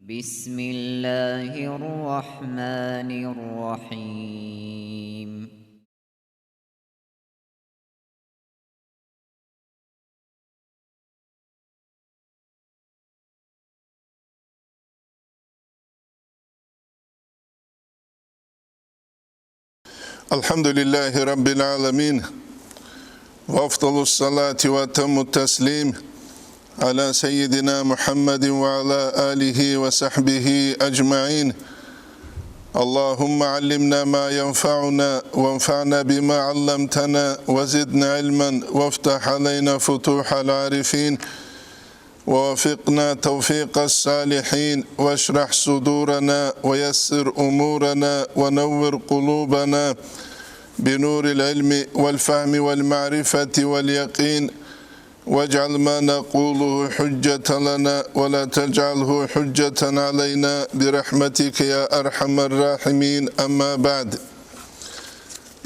بسم الله الرحمن الرحيم. Elhamdülillahi Rabbil alemin. Ve afdalus salati ve temmut teslim ala seyyidina Muhammedin ve ala alihi ve sahbihi ecma'in. Allahümme allimna ma yenfa'una ve enfa'na bima allamtana ve zidna ilmen ve iftah aleyna futuhal arifin. ووفقنا توفيق الصالحين واشرح صدورنا ويسر أمورنا ونور قلوبنا بنور العلم والفهم والمعرفة واليقين واجعل ما نقوله حجة لنا ولا تجعله حجة علينا برحمتك يا أرحم الراحمين. أما بعد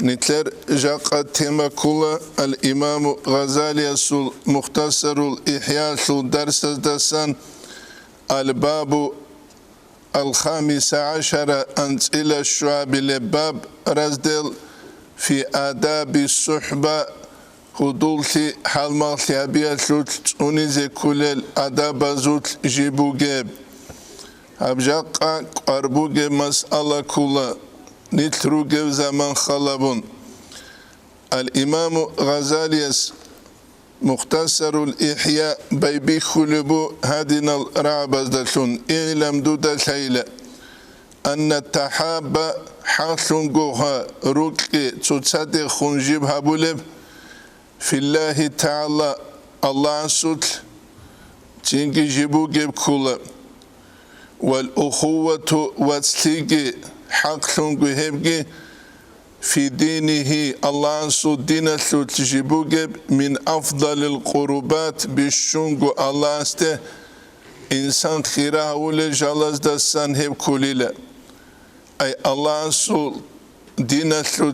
Nitler jaqa temakula al-İmam Gazaliyasul Muhtasarul İhyasul dersizdesan al-babu al-khamisa aşara ila şuabil bab razdel fi adabi suhba hudulti halmalti abiyasut unize kulel adabazut jibuge abjaqa qarbuge mas'ala kula nitrugev zaman khalabun. Al-İmam Gazaliyas Muhtasarul İhya baybi khulubu hadinal ra'bazdatun ilem dudasayla anna tahabba hasun goha ruki tutsade khunjib habuleb fillahi ta'ala Allah sut cingi jibu geb kula wal ukhuwatu watsligi حقهم هبجي في دينه الله سو دين سو تجيبوجب من أفضل القربات بشونغو الله استه إنسان خيره ولا جالس دستان هب كليله أي الله سو دين سو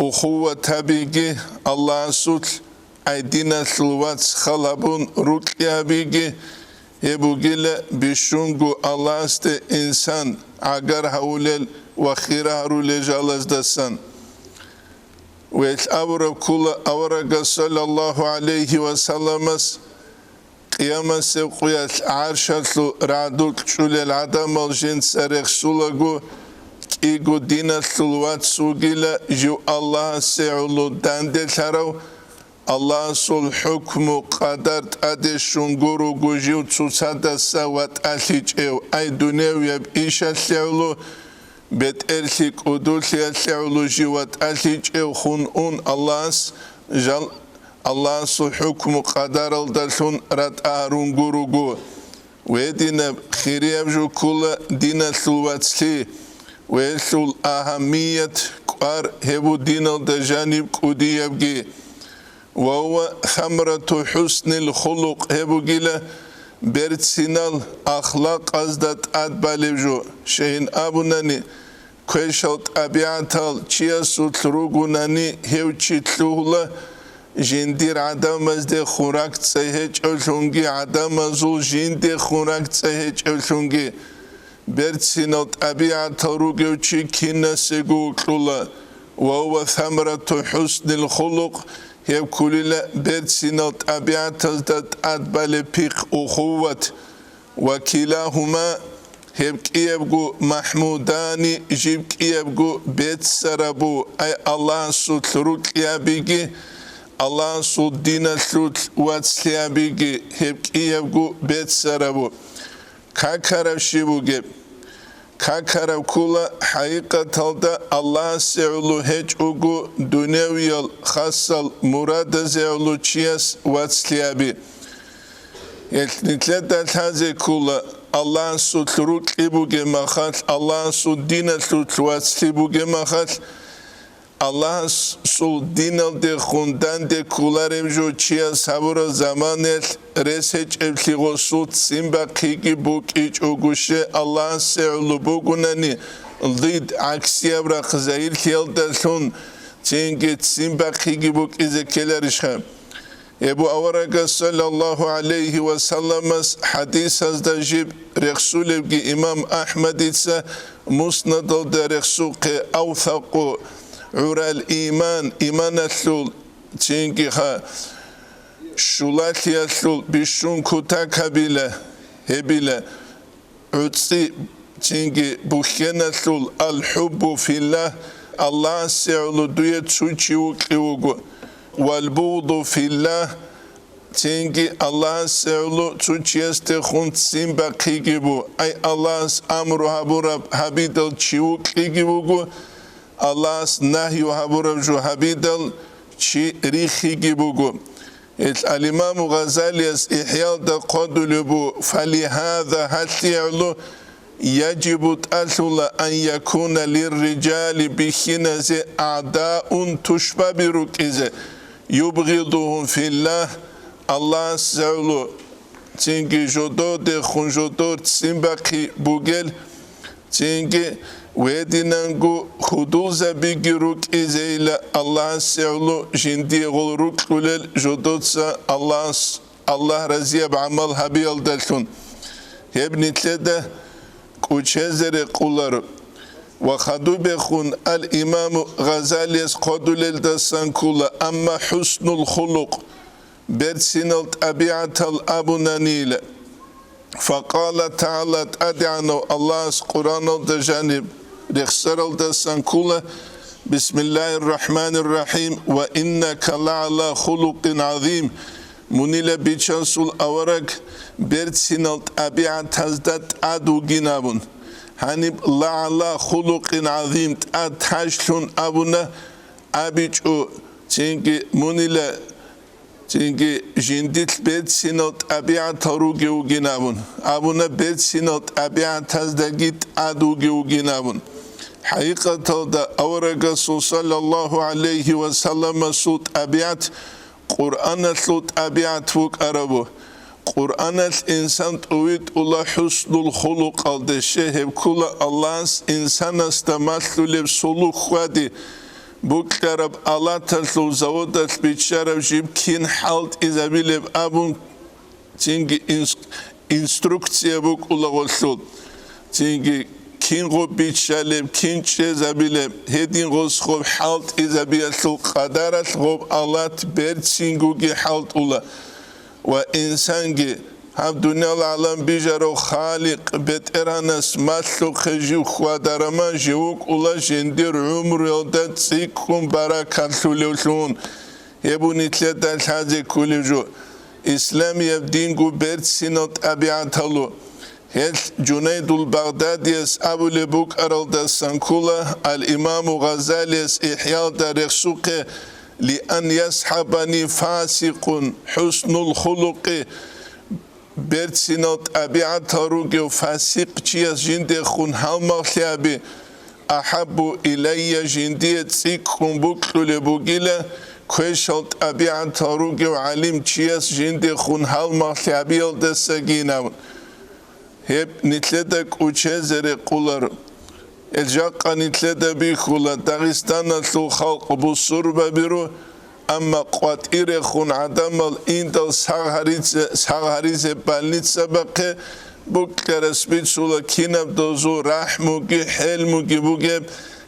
أخوة تبيجي الله سو أي دين سو واتس خلابون ركيا بيجي يبوجيله بشونغو الله استه إنسان agar haulel ve khira harule jalaz dasan ve avra kula avra sallallahu aleyhi ve sellemas kıyamet sevkuyat arşatlu radul çulel adam aljin serek sulagu igu dinatul vat sugila ju Allah se'ulu dande tarav Allah sul hukmu qadar ade shunguru gujiu tsutsada sawat alhicev ay dunev yab isha se'ulu bet erlik udulsiya se'ulu jiwat alhicev khun'un Allah sul hukmu qadar aldalsun rat arun gurugu ve dina khiriyav ju kula dina sulwatsli ve sul ahamiyet qar hebu dina da janib qudiyabgi وهو ثمرة حسن الخلق هبوغيلا برتسينال أخلاق أزدت أدباليجو شهين أبوناني كويشوت أبيعتال چياسوت روغوناني هيوچي تلوهلا جندير عدم ازده خوراك تسهيج أولونغي عدم ازول جندير خوراك تسهيج أولونغي برتسينال أبيعتال روغيوچي كينا سيغو كلولا وهو ثمرة حسن الخلق هب كلنا برسنا طبيعة تزداد أدبال بيق أخوات وكلاهما هب كيبغو محموداني جيب كيبغو بيت سربو أي الله سوت روك يابيجي الله سوت دينا سوت واتس يابيجي هب كيبغو بيت سربو كاكارب شيبوغي كاكارب كولا حقيقة تلدا الله سيعلو هج اوغو دنيويال خاصل مراد زيعلو چياس واتسليابي يتنتلد الهازي كولا الله سوت روك إبوغي مخال الله سوت دينا سوت واتسليبوغي مخال الله سوت دينا دي خوندان دي كولا رمجو چياس هابورا زمانيل رسج ابتغو سوت سيمبا قيقي بوك إيج اوغوشي الله سيعلو بوغوناني ضد عكسيا براق زايل كيال دالون تنجي سيمبا قيقي بوك إذا كيلارشخا Ebu Avaraga sallallahu aleyhi ve sellemes hadis azdajib Reksulevgi İmam Ahmed ise musnadal da Reksuqe avthaqu ural iman aslul çünkü ha şulatli aslul bişun kutak hebile utsi çünkü buhken aslul al hubbu fillah Allah se'ulu duye tsuchiu kiugu wal buğdu fillah çünkü Allah se'ulu tsuchiyeste khunt simba kigibu ay Allah's amru haburab habidal chiu kigibugu Allah's nahyu haburab ju habidal chi rihi gibugu الإمام غزالي إحياء قدلبو فلهذا هتيعلو يجب تأثل أن يكون للرجال بخنز أعداء تشبه بركز يبغضهم في الله الله سألو تنجي جدو دي خنجدو تسنبقي بوغل تنجي ودينانغو خدوزا بيجروك إزيلا الله سألو جندي غلروك قلل جدوتسا الله رزيب عمل هبيل دلتون يبني تلده كوچهزر قولار وخدو بخون الإمام غزالي قدول دستان كولا أما حسن الخلق برسنل طبيعة الأبنانيل فقال تعالى أدعنو الله قرآن الدجانب رخصر دستان كولا بسم الله الرحمن الرحيم وإنك لعلى خلق عظيم منيل بيچانسول أورك برسنل طبيعة تزداد أدو جنابون هنب لعلى خلق عظيم أتحشلون أبونا أبيچو تنجي منيل تنجي جندت برسنل طبيعة تروجو جنابون أبونا برسنل طبيعة تزداد أدو جنابون حقيقة دا أورك صلى الله عليه وسلم صوت أبيات قرآن صوت أبيات فوق أربو قرآن الإنسان تويت الله حسن الخلق الدشيء كل الله إنسان استمثل بسلوك خادي بكرب الله تلو زودت بيشرب جيب كين حالت إذا بيلب أبون تيجي إنستركسيا بك الله غسل تيجي كين غو بيشالب كين شزابيلب هدين غوس خوب حالت إذا بيلسل قدرت غوب الله تبرتسينغو جي حالت الله وإنسانجي هم دنيا العالم بيجارو خالق بترانس مسلوق خجيو خوادرما جيوك الله جندير عمر يلدت سيكم بركات لولون يبوني تلتا الحاجة كل جو إسلام يبدينغو برتسينوت أبيعتالو هل جنيد البغدادي أبو لبوك أرد السنكولة الإمام غزالي إحياء درخسوك لأن يسحبني فاسق حسن الخلق برسنوت أبيعت هروج فاسق چياس جندي خون هالمخلابي أحب إلي جندي تسيكم بكل لبوغيلا كوشلت أبيعت هروج وعلم چياس جندي خون هالمخلابي الدساقينا هب نتلدك وچهزر قولار الجاقة نتلدى بيخولا داغستان لو خلق بصوربة بيرو أما قوات إيرخون عدم الإندل ساغهريزة بالنيت سبقه بكر سبيت سولا كينب دوزو رحموكي حلموكي بوكيب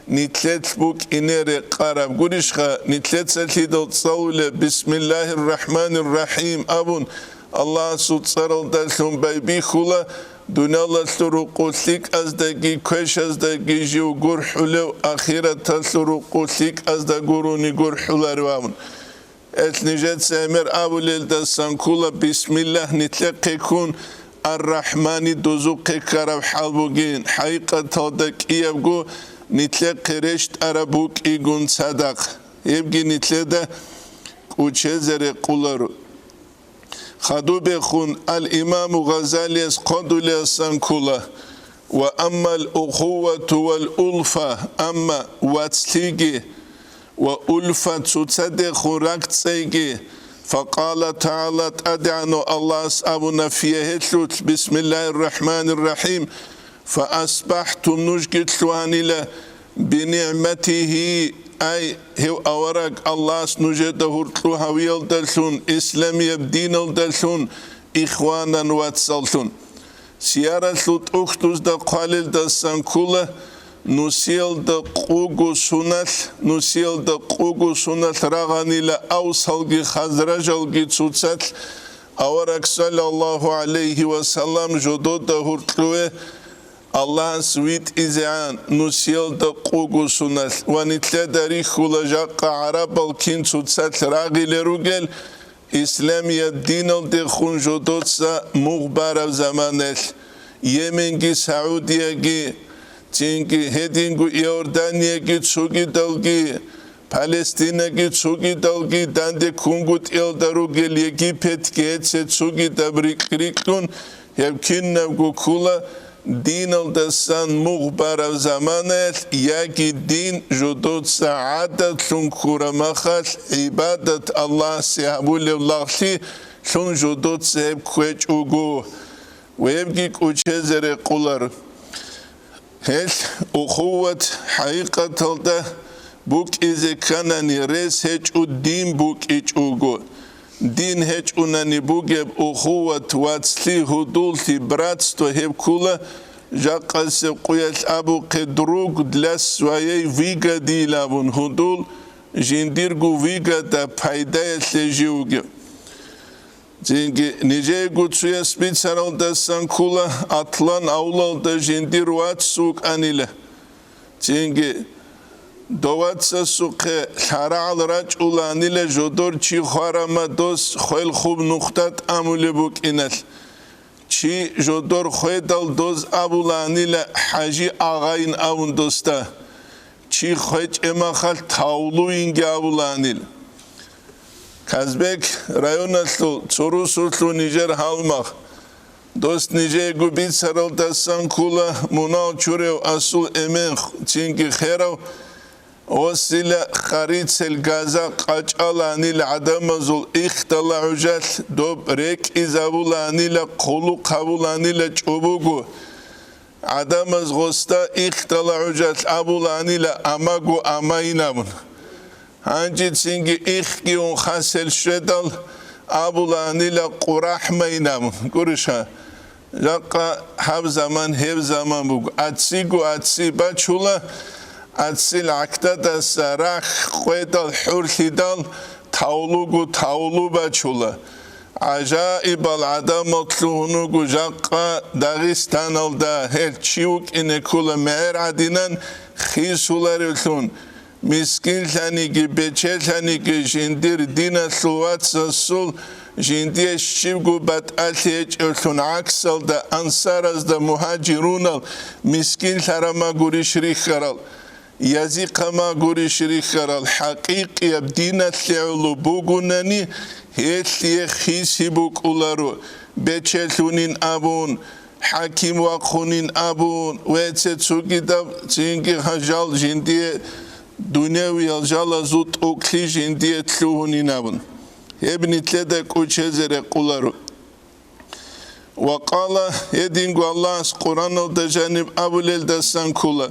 نتلت بوك إنير قارب قريشخا نتلت سليدو تصولة بسم الله الرحمن الرحيم أبون الله سوتصرل دلتون بيخولا دنيا تلرقوسيك أزدقي كوش أزدقي جيو قرحلو أخيرا تلرقوسيك أزدقوروني قرحلو روامن النجات سامر أبو ليلة سانكولا بسم الله نتلقي كون الرحمن دوزوقي كرب حالبوغين حقيقة تودك إيابقو نتلقي رشت أربوك إيقون صدق يبقي نتلقي وچهزر قولارو خدو بخون الإمام غزالي قدول سنكولا وأما الأخوة والألفة أما واتسليجي وألفة تصدق ركتسيجي فقال تعالى أدعنو الله أبونا فيه بسم الله الرحمن الرحيم فأصبحتم نجد ثوانيلا بنعمته ay hev avarak Allah's nujeta hurtlu haviyal dalsun islamiyab dinal dalsun ikhwanan watsalsun siyarat lut ukhtus da qalil da sankula nusil da qugu sunal raganila awsalgi khazrajalgi tsutsat avarak sallallahu alayhi wa sallam jodot da hurtluwe Allah sweet izan nusil da qugu sunal wanitle dari khulajaqa arabal kin tsutsat ragilerugel İslamiye dinal de khunjodotsa mughbarav zamanel Yemengi Saudiye'gi çünkü hedingu Yordaniye'gi tsugi dalgi Palestine'gi tsugi dalgi dande kungut eldarugel Yegipet'gi etse tsugi dabrikriklun hevkinnevgu kula dinal da san mughbarav zamanel yagi din jodot saadat lun kuramachal ibadat Allah sihabulevlahli lun jodot seheb kweç ugu webgi kuchezere kular hel ukhuvat haqiqatalda buk ize kanani res heç din buk iç ugu din heç unani bugeb ukhuvat watsli hudulti bratstvo heb kula jaqase quyas abu qedrug dlas waye viga dilabun hudul jindirgu viga da paydaya sejuge çünkü nice gutsuya spitsaral sankula atlan avlalda jindir watsuk anile çünkü Dovatsa suqe haral raj ulanile jodor chi kharama dos khel khub nuqtat amule buk inal chi jodor khedal dos abulanile haji ağayn avun dosta chi kheç emakhal tavlu inge abulanil Kazbek rayonaslu Tsorusutlu Niger halmaq dost nice gubit saral da sankula munal churev asul emen çünkü kherav وسيلة خريط الغازة قاچالاني لعدمزول اختلا عجال دوب ريك إزابولاني لقلو قابولاني لچوبوغو عدمز غستا اختلا عجال أبولاني لأماغو أماينامون هنجي تسينجي اخيون خاسل شدال أبولاني لقراح ماينامون قرشا جاقا هب زمان بوغو أتسي باچولا Atsil aktada sarah qoydal hurhidal tavlu baçula acayib al adam otluğunu jaqqa Dağistanalda her çiuk inekula meğer adinan xisular ölün miskin sanigi beçel sanigi jindir dina suvatsa sul jindiye şivgu bat alhiyeç ölün aksalda ansarazda muhacirunal miskin sarama gurişri kharal Yazıkama gurişri kharal haqiqi abdina tleulu bugunani hetliye xisibuk ularu beçelunin abun hakim vakunin abun ve tsugida çünkü hajal jindiye dünyevi yalcala zut okli jindiye tluhunin abun hebnitle de kuçezere kularu وقال يدينغو الله قرآن الدجانب أبو الدسان كula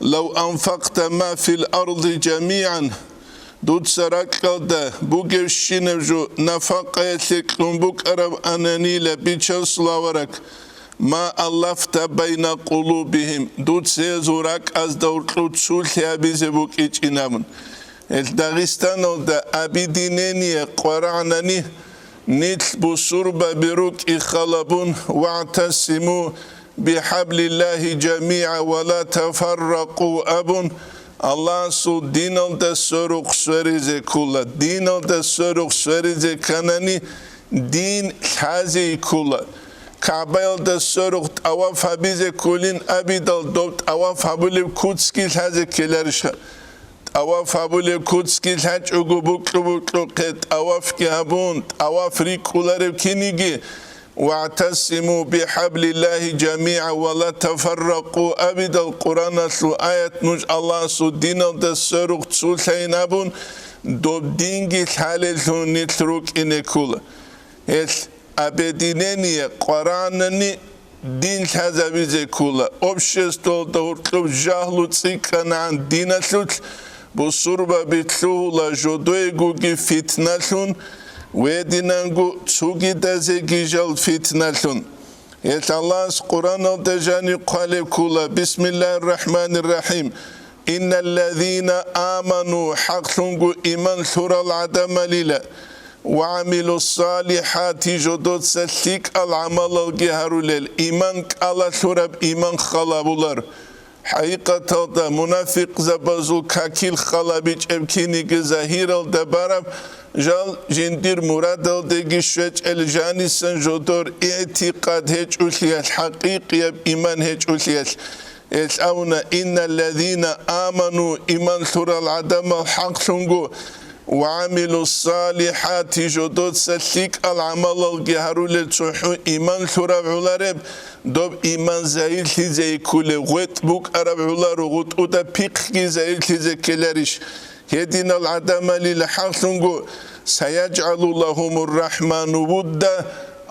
لو أنفقت ما في الأرض جميعا دود سراكال دا بوغيو شينجو نفاق يتلقون بوك أرب أناني لبيتشل سلاورك ما ألفت بين قلوبهم دود سيزوراك أز دورتلو تسول يابيزي بوك إيش إنامن الداغستان دا أبيدينيني قرعناني نتل بصربة بروك إخالبون واعتصموا بحبل الله جميعا ولا تفرقوا أبون الله سو دينال دا سورق سوريزي كولا دينال دا سورق سوريزي كاناني دين حازي كولا كعبايل دا سورق أواف حبيزي كولين أبيدال دوبت أواف حبوليب كوتسكي حازي كيلارشا أواف حبوليب كوتسكي حاج أغو بوكلو قيت أواف كيهابون أواف ريكولاريب كينيجي واعتصموا بحبل الله جميعا ولا تفرقوا أبدا القرآن سو آيات نج الله سو دين الدسروق تسول حينابون دوب دينجي حالل نتروك إنكولا هل أبدينيني قرآنني دين حزابيزي كولا أبشستول دورتلو جاهلو تسيكنا عن دين سوت بصوربا بتلولا جدوغوغي فتنالون ويدينانغو تسوغي دازيغي جال فتنالون يت الله قرآن الدجاني قال كولا بسم الله الرحمن الرحيم إن الذين آمنوا حقلنغو إيمان ثورة العدم ليلة وعملوا الصالحات جدود سليك العمل الجهرولل إيمان على ثورة إيمان خلابولار حقيقة دا منافق زبازو كاكيل خلابيج ابكيني زهير الدبارب جال جندير مراد الدقي شوش الجاني سنجدور اعتقاد هيج أوليال حقيقي إيمان هيج أوليال يسأونا إن الذين آمنوا إيمان ثورة العدم الحق سنغو وعملوا الصالحات جدود سليك العمل الجهرول لتسوحو إيمان ثورة علارب دوب إيمان زايل زي كل غوت بوك أرب علار غوت أودا بيقكي زايل زي كلاريش يدين العدم للحق سنغو سيجعل لهم الرحمن ودا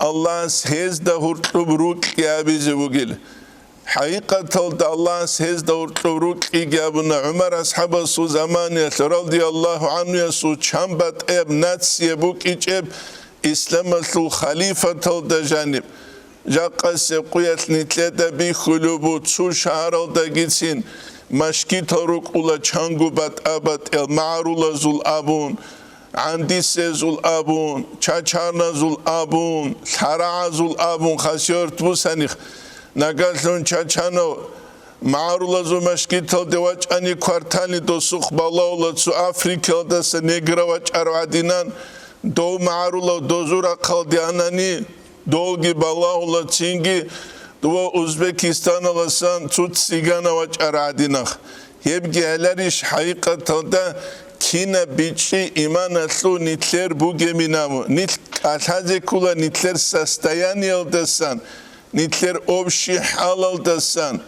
الله سيز ده هرطب روك يابي زوغيل حقيقة الله سيز ده هرطب روك يابنا عمر أصحاب سو زمان رضي الله عنه يسو چنبت اب نتس يبوك إجب إسلام سو خليفة ده جانب جاقا سيقويت نتلتا بي خلوبو تسو شهر ده جيتسين مشكي تروك أولا چانگو بات آبات المعرولا زول آبون عندي سيزول آبون چاچارنا زول آبون سارع زول آبون خاسيور تبوسانيخ نگازون چاچانو معرولا زو مشكيتل دواج اني كوارتاني دو سوخ بالاولا تسو افريكا دس نيگرا واج اروادينان دو معرولا دو زورا قلدياناني دوغي بالاولا تينگي دو اوزبكستان لسان تسو تسيگانا واج اروادينخ يبگي هلاريش حقيقة دا كينا بيچي إيمان أسلو نتلر بوغمينامو نتلر كولا نتلر سستياني الدسان نتلر أبشي حال الدسان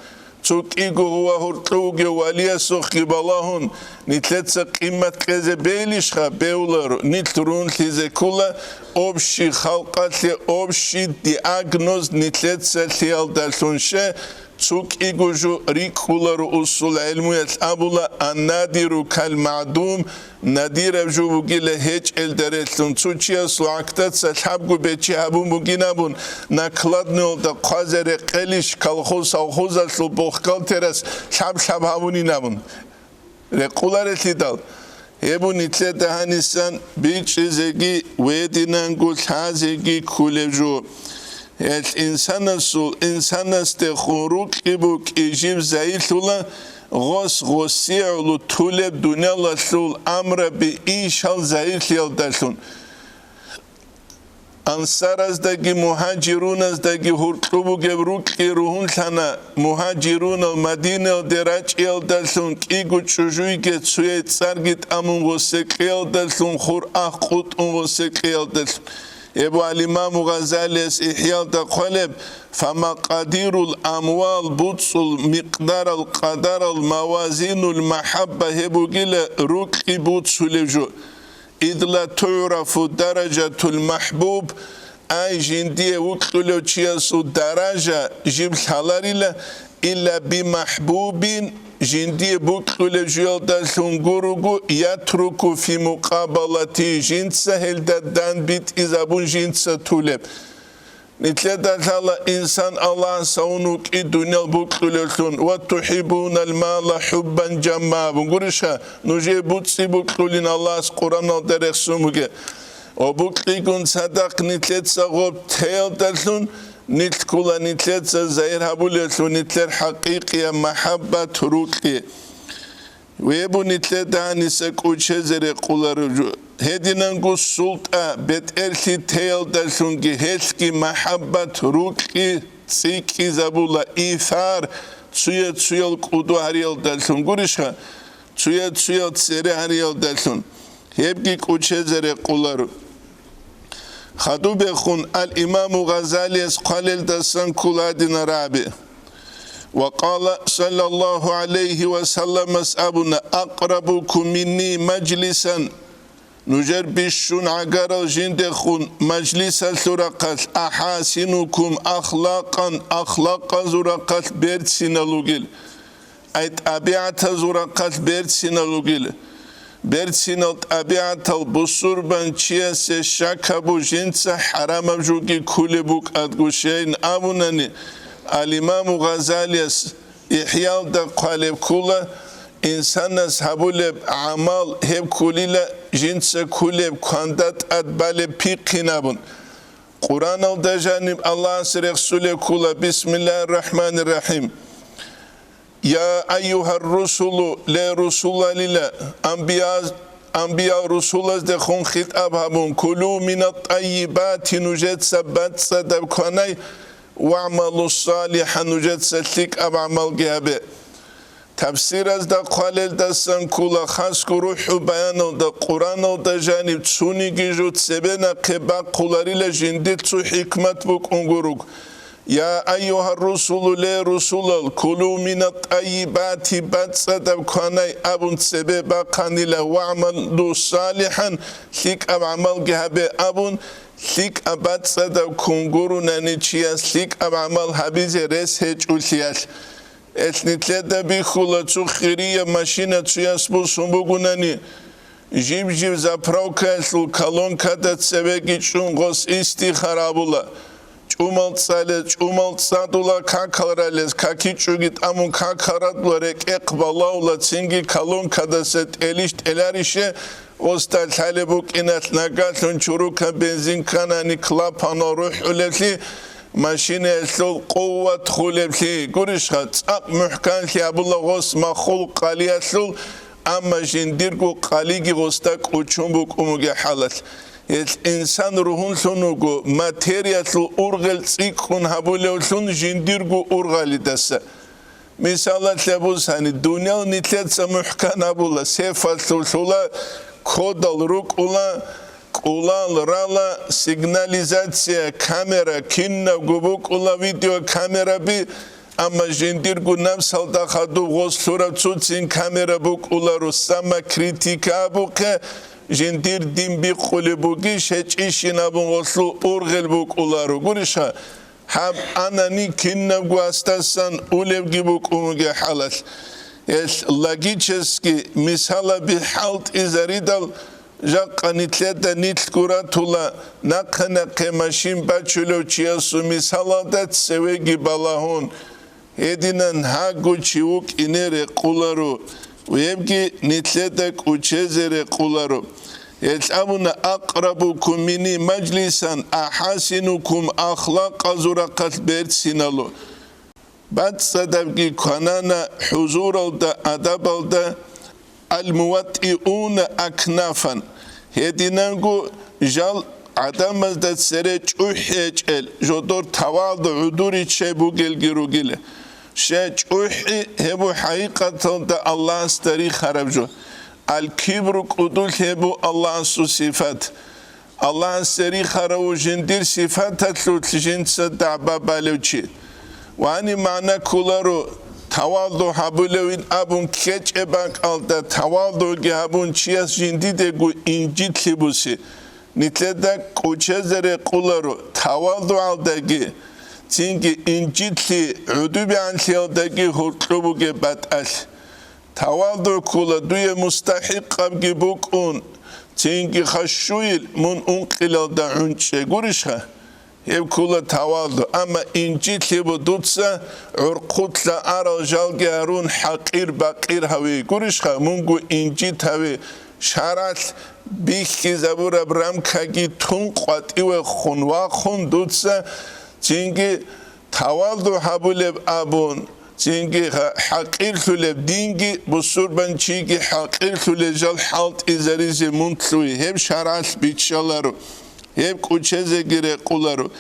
تسوك إيغو هو هرطوغي واليا سوخي بالاهون نتلر قيمة كذا بيليشخا بيولر نتلرون لذي كولا أبشي خلقات لي أبشي دياغنوز نتلر سلتي الدسونشه تسوك إيجوجو ريكولر أصول علمية أبولا النادر كالمعدوم نادر أبجو بقيل هيج الدريتلون تسوكيا سلعكتات سلحبقو بيتي هبون بقينابون ناكلادنو دا قازر قليش كالخوز أو خوزة سلبوخكال ترس شاب هبوني نابون ريكولر تدال هبو نتلة دهانيسان بيش زيجي ويدينانقو تازيجي كوليجو الإنسان السول إنسان استخروك إبوك إجيب زايلولا غوسيع لطولب دنيا لسول أمر بإيشال زايل يلدسون أنصار أزدقي مهاجرون أزدقي هرطوبو جبروك إروهن لنا مهاجرون المدينة الدراج يلدسون كيغو تشجوي كتسوية تسارجت أمون وسك يلدسون خور أخوت وسك يلدسون ابو الامام غزالي إحياء تقلب فمقادير الأموال بطس المقدار القدر الموازين المحبة هبو جيلا ركي بطس لجو إذ لا تعرف درجة المحبوب أي جندية وكتلو تشيسو درجة جيب الحلالي إلا بمحبوب جندي بوكل جيل دالسونغوروغو يتركو في مقابلة جنس هل دان بيت إذا بون جنس تولب نتلدى الله إنسان الله سونوك الدنيا بوكل لسون وتحبون المال حبا جما بنقولشها نجي بوتسي بوكلين الله قرآن درخ سموكي وبوكليكون صدق نتلد سغوب تيل دالسون نتكولا نتلت زاير هبولت ونتلر حقيقية محبة روكي ويبو نتلت داني سكوچه زري قولار هدينانگو سلطة بيت ارثي تيل دالسونگي هسكي محبة روكي تسيكي زبولا إيثار تسوية القدو هريال دالسون قرشها تسوية تسيري هريال دالسون هبكي كوچه زري قولار خدو بخون الإمام غزالي قال دسان كولادين رابي وقال صلى الله عليه وسلم أبنا أقربكم مني مجلسا نجر بشون عقار جندخون مجلسا زرقات أحاسنكم أخلاقا زرقات بيرتسين لغيل أيت أبيعت زرقات بيرتسين لغيل Bertsinal tabiatal busurban chiase shakabu jinsa haramabjuki kulebuk adgushein abunani alimamu Ghazalias ihyal da qaleb kula insanas habuleb amal heb kulila jinsa kuleb kandat adbale piqinabun Quran al janib Allah Resulü kula Bismillahirrahmanirrahim Ya eyyuhar rusulu le rusula lila anbiya rusulaz de khun khitab habun kulu minat tayyibati nujet sabat sadab kanay wa'malu salihan nujet salik ab amal gabe tafsir az da qalel da san kula khas ruhu bayan da Quran da janib tsuni gijut sebena qeba qularila jindit su hikmat buk unguruk Ya eyyuhar rusulu le rusulal kulu minat tayyibati batsadab kanay abun sebeba kanila wa'malu salihan lik ab amal gabe abun lik abatsadab kunguru nani chiyas lik ab amal habize res hech uliyas etnitleda bi khula tsu khiriya mashina tsuyas bu sumbugunani jib zapravka sul kalonka da tsevegi chungos istikharabula Umal sadula kakarales kakiçugit amun kakaratlarek ekbalaula tsingi kalon kadaset elişt elarişe ostal talebuk inat nagatun çuruka benzin kanani klapano ruh ulefli maşine eslul kuvvet hulefli gurişha tsak muhkanli abullah gos mahul qaliyaslul amma jindirgu qaligi gostak uçumbuk umuge halat insan ruhun sonugu materyasıl urgal tsikhun habulevsun jindirgu urgalidasa misalat labuz hani dünya nitletsa muhkan abula sefatul sula kodal rukula kulal rala signalizatsiya kamera kinna gubuk ula video kamera bi ama jindirgu nafsal da khadu gos surat sutsin kamera buk ula rusama kritika buke Jindir dimbi kulebugi şeçişin abun oslu urgelbuk ularu gurisha hab anani kinna guastasan ulevgibuk umuge halas es lagicheski misala bi halt izaridal jaqanitleda nitkuratula naqana qemashin bachulo chiasu misala dat sevegi balahun edinan hagu chiuk inere qularu Uyebki nitledek uçezere kularu. Yel'amuna aqrabukum mini majlisan ahasinukum akhlaqa zurakat bersinalu. Bat sadabki kanana huzur alda adab alda al-muvatti'una aknafan. Hedinangu jal adamazda sere çuhyeçel jodor tavalda uduri çebu gelgirugile. Şeçuhi hebu hakikaten de Allah'ın stari harabju. Al-kibru kudul hebu Allah'ın su sifat. Allah'ın stari harabu jindir sifat atlut jinsa da'ba balevçi. Vani mana kularu tavaldu habulevin abun keç ebak alda tavaldu ge abun çiyas jindi de gu incit libusi. Nitleda kuçezere kularu tavaldu aldagi Çünkü incitli üdübi anliyaldaki hurtlubuge batal. Tavaldu kula duye mustahik abgi bukun. Çünkü haşşuyil mun unqilalda unçe gurişha. Hep kula tavaldu. Ama incitli bu dutsa urkutla arajalge arun hakir bakir havi gurişha. Mungu incit havi şarat bihki zabura bramkagi tunqat iwe khunwa khun dutsa Çünkü tavaldu habuleb abun, çünkü hakir suleb dingi bu surban çünkü hakir sulejal halt izarize muntluy hep şarat biçaları hep kuçeze gire kularu.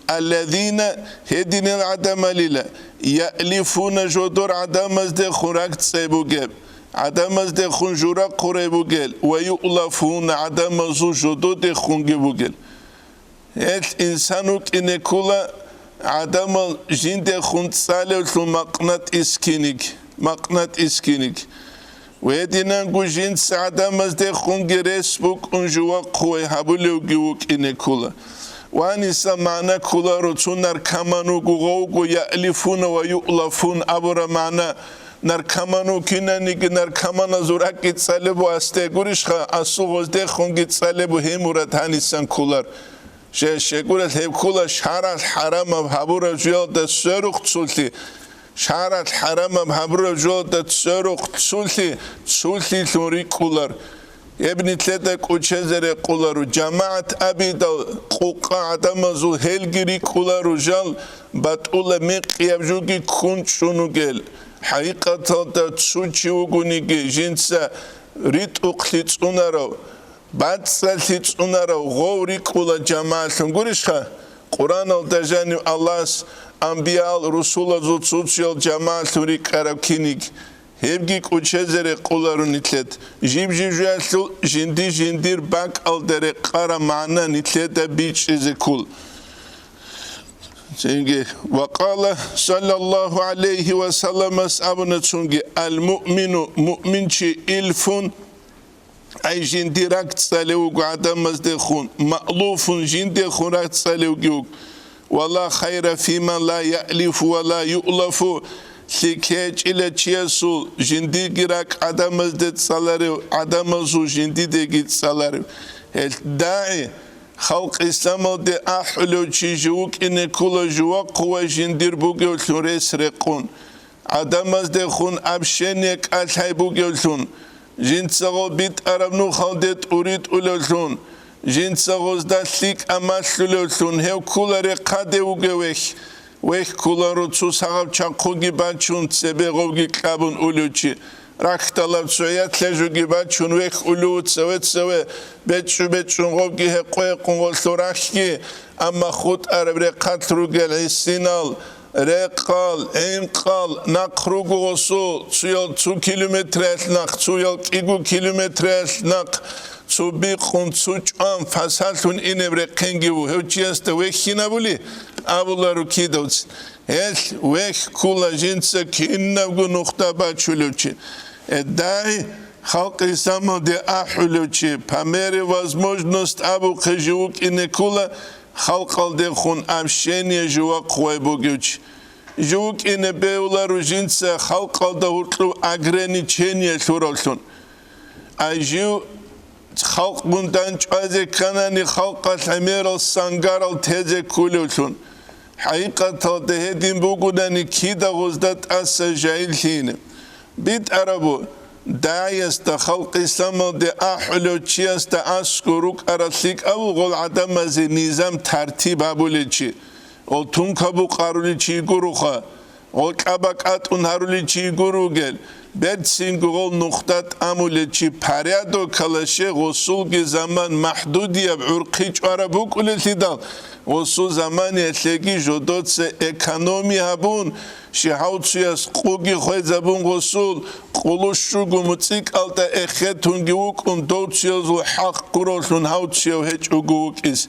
Allazina hedinel adamalila ya'lifuna jodor adamazde khurak tsebugeb adamazde khunjura qurebugel ve yu'lafuna adamazu jodode khungebugel Et insanuk inekula adamı jinde khuntsale su maqnat iskinik ve dinan gu jind adamazde khungeres buk unjuwa khoy habulew giwuk inekula wani samana kula rutsunar kamanu gu ya'lifuna ve yu'lafun abura mana narkamanu kinani narkamana zuraki tsalebu aste gurishkha asu gozde khungi tsalebu hemurat hanisan kular shekurat hekula sharat harama habura jol da seruk tsulti sharat harama habura jol da seruk tsulti luri kular Ebni tleta kuchezere kularu Jamaat abidal kuqa adamazu helgiri kularu jal Batula miqyabjugi kunchunugel Haqiqatan da tsuchiugunigi jinsa rit uqlits unarav Batsalits unarav Gowri kula jamaatun Gurishka Quran al-Dajani Allah's Anbiyal Rusula zutsutsiyal jamaatun rikarab kinig Hevgi kuchezere kularu nitlet. Jibjijuyaslu jindir bak aldere kara mana nitlete biç ezekul. Çünkü vakala sallallahu aleyhi ve sellem ashabına çünkü al mu'minu mu'minçi ilfun ay jindirak tsalevu adamaz de khun ma'lufun jinde khurak tsalevu gyuk. Valla khayra fiman la ya'lifu ve la yu'lafu. Şikeç ile çiyesul jindi girak adamız de saları adamızı jindi de git saları el da'i halk İslam'ı de ahlu çijuk ine kula juva kuva jindir bu göltün resrekun adamız de khun abşenek alhay bu göltün jinsago bit arabnu khaldet urit ulöltün jinsago da sik amaslöltün hev kulare kade ugevek Veh kularu tsusagab çankugi bançun sebegovgi kabun uluçi. Raktalab soyatlejugi bançun veh ulu tseve betçun govgi hekoye kungol sorakki amma khut arabre katrugel isinal rekal enkal nakrugu osu tsuyol 2 kilometre nak tsuyol 2 kilometre nak Subi khunsuçan fasaltun inebre kengivu hevçiyasta vehina buli abularu kidovs el veh kula jinsa kinnavgu nokta bachuluchi дай халк исламу де ахулучи помере возможность абу кежук инекула халкал де хун общение жуа квайбогуч жук инебеулару jinsa халкал да уртлу ограничение луролтун ажу Halk bundan çöze kanani halka temeral sangaral teze kululun. Hakikaten de hedin bugünani kida gozdat asa jahilhin. Bit arabu dayas da halk İslam'ı de ahlu çiyas da askuruk araslik avu gol adamazı nizam tertib abulici. O tun kabu karulici guruha. O kabakat unharulici guru gel. Betsin gol noktat amulici paryado kalaşe gosul zaman mahdudiyab urqiç arabuk uletidal. Gosul zaman yetlegi jodotse ekonomi habun şihautuyas qugi khoyzabun gosul quluşu gumutsik alta ekhetungi ukun dotsiyazul haq kurolun hautiyav heç uguk is.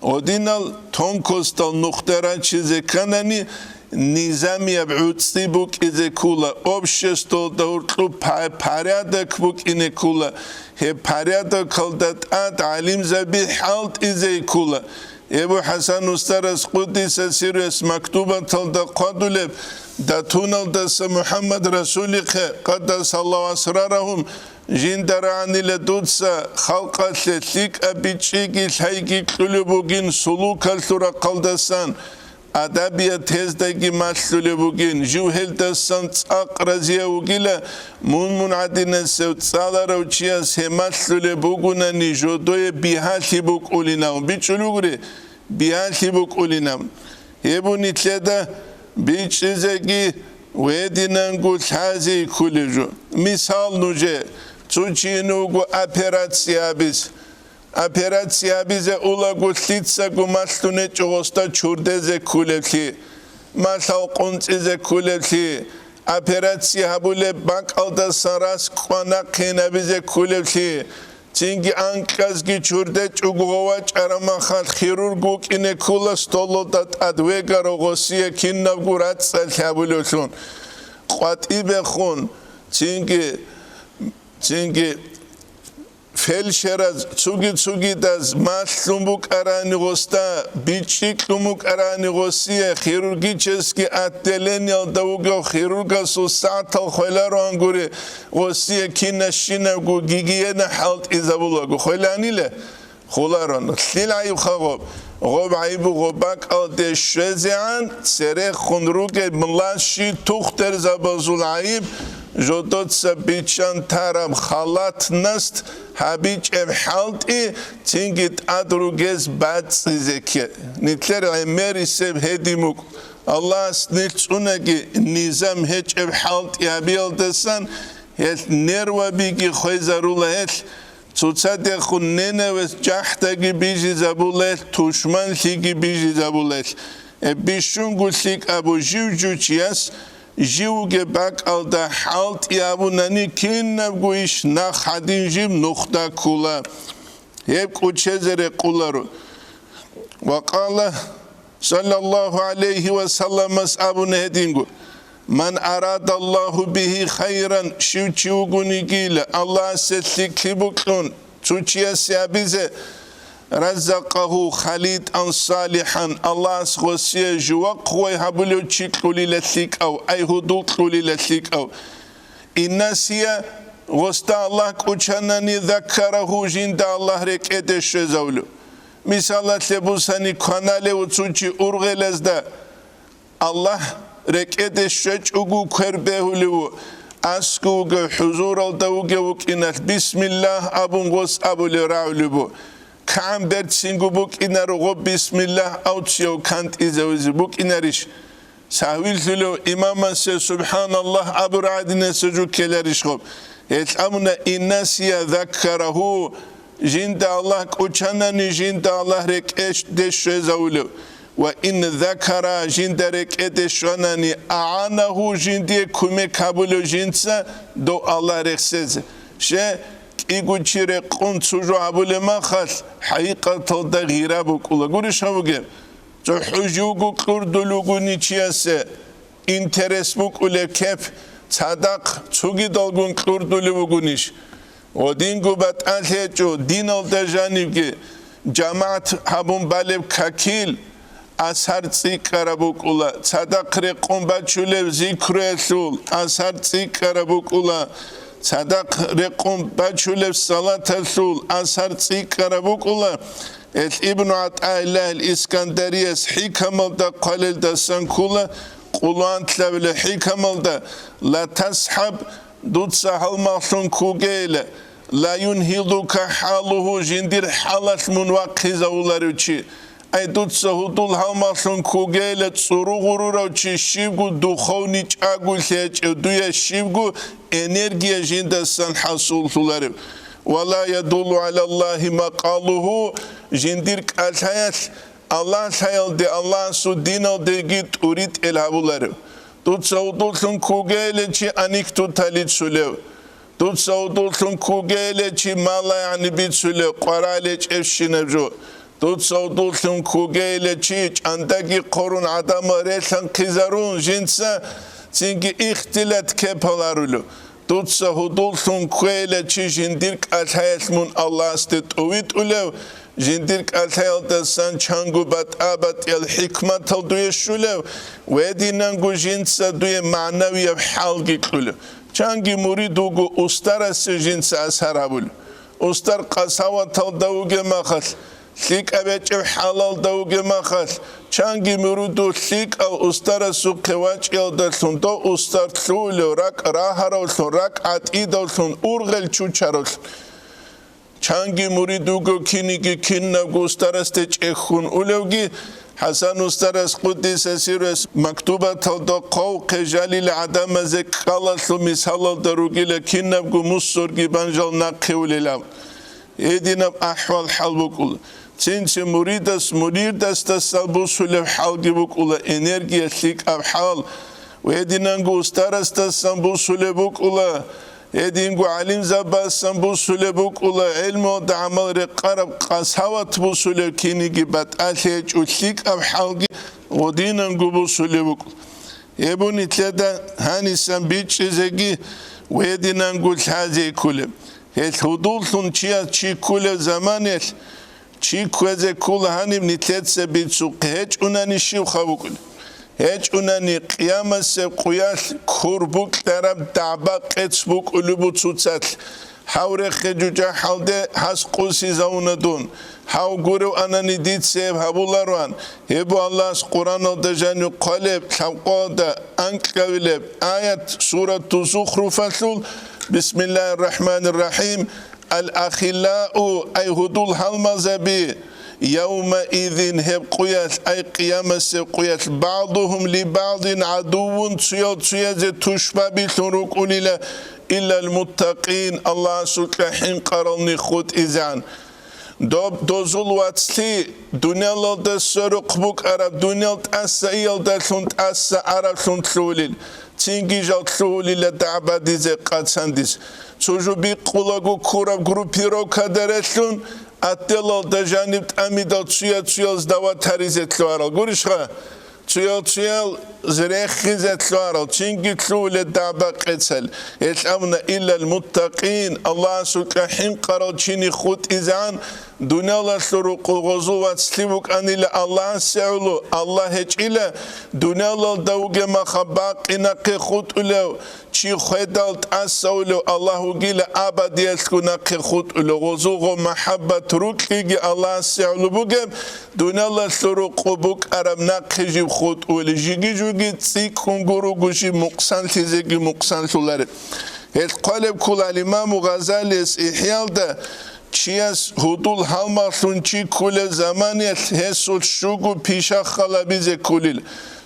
Odinal tonkostal nuhtara çize kanani Nizamiya b'utsi buk izekula общество da urtlu paryadak buk inekula he paryadak kaldat ad alim zabih halt izekula Ebu Hasan Ustaras Qudisa Sirius maktuban talda qaduleb datunal dasa Muhammed Rasulike qaddasallahu asrarahum jindaranile dutsa halqa tletlik abiçigi haygi kulubugin sulukal tura qaldasan Adabiyat tezdagi maslule bugün juheldasan tsaqraziya ugila mun adina sevtsalara uçiyas he maslule buguna jodoye bihali buk ulinam biçulugri bihali buk ulinam hebu nitleda biçizegi vedinan gulhazi kuleju misal nuje tsuchinugu operatsiya biz Operatsiya bize ula gutlitsa gumaslune çoğusta çurdeze kulevli. Masal quntsize kulevli. Operatsiya habule bak alda saras kwana kena bize kulevli. Çünkü ankazgi çurde çuguva çarama xal xirurguk ine kula stolodat advega rogosiye kinnav gurat sal habululun. Qati bekhun. Çünkü felşeraz çugi daz maslumuk aranigosta biçiklumuk aranigosiye xirurgicheski attelenial davugo xirurgasu saatal xoylaro anguri gosiye kinashina gu gigiyene halt izabulagu xoylanile xolaron xilay xagob غوب عيبو غوباك أو دشزعان سرخ خنروك ملاشي تختر زبازول عيب جودت سبيتشان تارم خالات نست هبيج ام حالتي تنجت أدروجز باد سيزكي نتلر عمري سب هديموك الله سنتشونكي نظام هج ام حالتي هبيل دسان هل نروا بيجي خويزارولا هل Tutsade khunene ve jahtagi biji zabulel tushman ligi biji zabulel bishungusik abu jivjuchias jivge bak alda halt yabu nani kinab guish na khadin jim nukhda kula hep kuchezere kularu wa qala sallallahu alayhi wa sallam abu nedingu Man aradallahu bihi khayran şivçiugunigile Allah setliklibuklun çuçiyasyabize razzaqahu khalid an salihan Allah skhosiye juwaqwe habulu çiklulilethik av ayhuduklulilethik av innasiya gosta Allah kuçanani zakkarahu jinda Allah rekete şezavlu misallatle bu sani kanale uçuçi urgelezda Allah rekete şeç ugu kerbehulu asku ge huzur al davuge vukinat bismillah abun gos abule raulubu kam dert singu buk inar go bismillah outsiyo kant izawiz buk inarish sahvil thulu imam se subhanallah aburadine sucuk kelerish gob et amuna innasiya zakkarahu jinda Allah kuçanani jinda Allah rekeş deşe zavulu وإن ذكر جندرك إدشانني أعناه جندي كم كابلو جنسا دو الله رخصز شيء يقول شيء قن سجوا عبول ما خل حقيقة تلدا غيره بقوله قولش هوجر جو حجوجو كردلوجو نيشياسه إنترس بقوله كيف صدق تسوقي دلقون كردلوجو نيش ودينجو بتألهجو دين الدجانيبجي جماعة هبون بالب كاكيل Asar tsikarabukula sadaqre qombachulev zikresul asar tsikarabukula sadaqre qombachulev salatasul asar tsikarabukula el ibn Ata'illah el-İskandariyas hikamalda qalilda sankula qulan tlavle hikamalda la tashab dutsa halmahlun kugele la yunhiduka haluhu jindir halat munwaqizawlaruchi Ay dutsa hudul halmaslun kugele tsurugurura shivgu dukhovni ch'agu duya shivgu energia jindasan hasul thularib wala yadullu ala Allahi maqaluhu jindir k'alhayal Allah sayalde Allah su dinalde git urit elhabularib dutsa hudulsun kugele chi anik tutalit sulev dutsa hudulsun kugele chi mala yani bit sulev qarale ch'efshinevjo Dutsa kugele çiç andaki korun adamı resan kizarun jinsa çünkü ihtilat kepalarulu Dutsa hudulsun kugele çiç jindirk alhayasmun Allah istet uvit ulev jindirk alhayalda san çangu bat abat el hikmat al duye şulev ve dinangu jinsa duye manaviye halgi kulu çangi muridugu ustarası jinsa asharabul ustar qasavat al davuge mahal Lik abeçev halal davuge mahal çangi murudu lik av ustara su kevaç yaldalsun do ustar tlulu rak rahar olsun rak atid olsun urgel çuçar olsun çangi muridugo kinigi kinnagu ustaraste çekhun ulevgi Hasan ustaras Quddis Sirres maktuba taldo qaw qejalil adama zekalaslu mishalal darugile kinnabgu mussorgi banjal naqewlelam edinab ahval halbukul Çünkü muridas da salbusulev halgibukula enerjiyetlik abhal ve edinangu ustaras da salbusulebukula edingu alim zabas salbusulebukula elmo da amal reqarab qasavat busulev kinigi bat alhej utlik abhalgi odinangu busulebukula ebun itleda hani san biçezegi ve edinangu haze kulem هدول چیا چی کل زمانه چی کوزه کل هنیم نیتت سبیتسو هیچ اونانی شیو خواب کن هیچ اونانی قیامت سب قیاس کربوک طرف دعبا قطع بوک البو تسوتسل حور خجوجا حالده هس قوسی زوندون هاو گورو انانی دید سب هبولاروان هبو الله از قرآن دجانو قلب شوقاد انکویلب آیت سورة زخرفة بسم الله الرحمن الرحيم الأخلاء أي هدول هالمزبي يومئذ هب قياس أي قيامة قياس بعضهم لبعض عدو تسيا تشبه بثروك إلا المتقين الله سبحانه قرني خود إذان دوزول واتسلي دنيا لدى سرق بوك عرب دنيا تأسى يلدى سنت أسى عرب سنت سوليل تينجي جال سوليل دعبا ديزي قد سنديز سوجو بي قولاغو كوراب گروپيرو كدرسون اتلال دا جانب اميدال تسيال زدوا تريزت لوارال گورشخا تسيال زريخيزت لوارال تينجي تلول دعبا قتل يتعمنا إلا المتقين الله سبحانه قرال تيني خود إذان دنيا لا سرق غزوات سليبك أن إلا الله سعلو الله هج إلا دنيا لا دوغ مخباق إنك خود إلو چی خدالت اسولو الله گیل ابدیت کنه خود لغزوق محبت روکی الله سعلو بگم دنیا لسرو قبوک ارم نقیجی خود ولی جیگی جوگی تی کنگورو گوشی مقصن تیزگی مقصن سولاره هل قلب کل الامام غزالی احیال ده چی از هدول هالمارسون چی کل زمانیت هسول شوگو پیشا خلابیز کلیل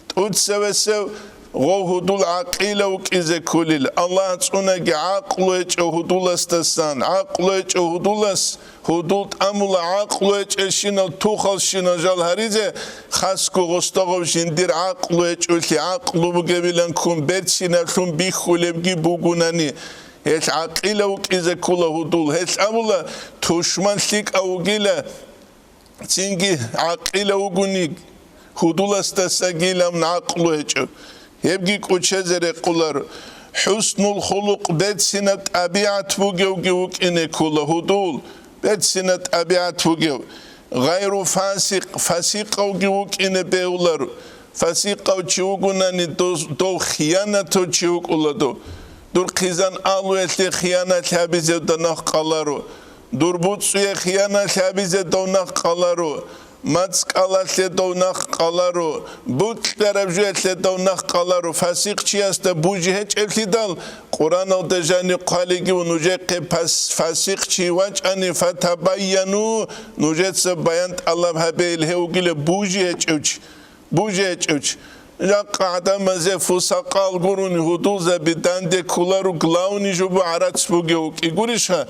تود سوسو غو هدول عقيلة وكيزة كليل الله تسونك عقلك هدول استسان عقلك هدولس هدول أمول عقلك اشينا توخل شينا جال هريزة خاسكو غستغو جندير عقلك ولي عقلو بقبلن كون برسينا كون بيخولبجي بوغوناني هيش عقيلة وكيزة كل هدول هيش أمولا توشمان سيك أوغيلة تينجي عقيلة وغونيك هدول استساقيلة من عقلك يبقي كوتشزر قولر حسن الخلق بيت سنة أبيعت وجوك إن كل هدول بيت سنة أبيعت وجو غير فاسق وجوك إن بيولر فاسق وجوكنا ندو خيانة وجوك ولا دور خزان آلوة خيانة حبيزة دناق قلارو دور بوتسوية خيانة حبيزة دناق قلارو ماتسك الله سيدوناخ قلارو بوت تربجوه سيدوناخ قلارو فاسق چياست بوجي هج افليدال قرآن او دجاني قاليگي و نوجه فاسق چي واج اني فتباينو نوجه سبايانت الله بحبه الهوگيل بوجي هج اوچ بوجي هج اوچ جا قاعدة مزه فساقال گروني هدوزة بدانده كولارو گلاوني جوبو عراتس بوگي وكي گوريشها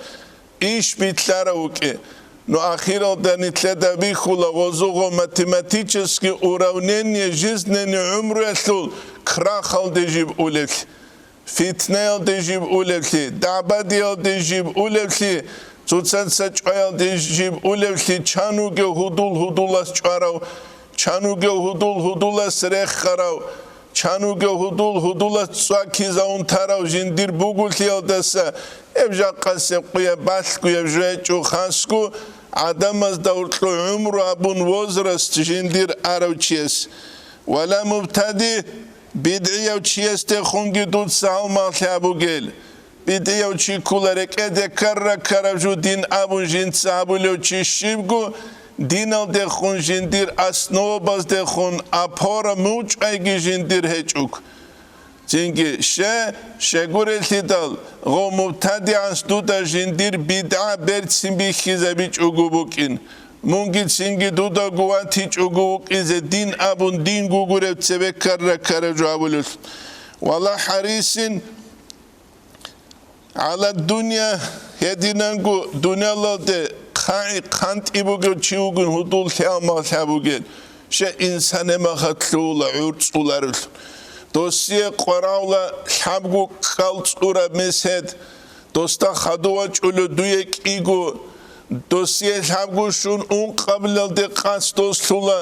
ايش بيتلارا وكي Но ахира да не следа бихула возуго математически уравнение жизненный умру эсул крахал дежиб улевли фитнеал дежиб улевли дабадиал дежиб улевли цуцанса чаял дежиб улевли чануге худулас чарау чануге худулас рехарау чануге худулас цаки заунтарау жиндир бугултиал даса ابجاقس قوي باسكو يبجاچو خاسكو عدمز دورتلو عمر ابون وزرس تجندير اروچيس ولا مبتدي بدعيه وچيس تخونگي دود سالما ثابوگل بدعيه وچي كولرك ede كرجو دين ابون جين سابولو چيشيبگو دينال دخون جندير اسنوباز دخون اپورا موچ ايگي جندير هچوك Çünkü şegurel tidal go mubtadi'an studa jindir bid'a bertsin bi khizabiç ugubukin mungi singi duda guatiç ugubuk ize din abun din gugure tsebe karra jawabulus wala harisin ala dunya hedinangu dunyalarda kant ibugu chiugun hudul thama thabugel she insane mahatlula urtsularul دوسیه قراولا حبگو کالچورا مسد دوستا خدوچ اولو دویک ایگو دوسیه حبگوشون اون قبل دقاس دوستولا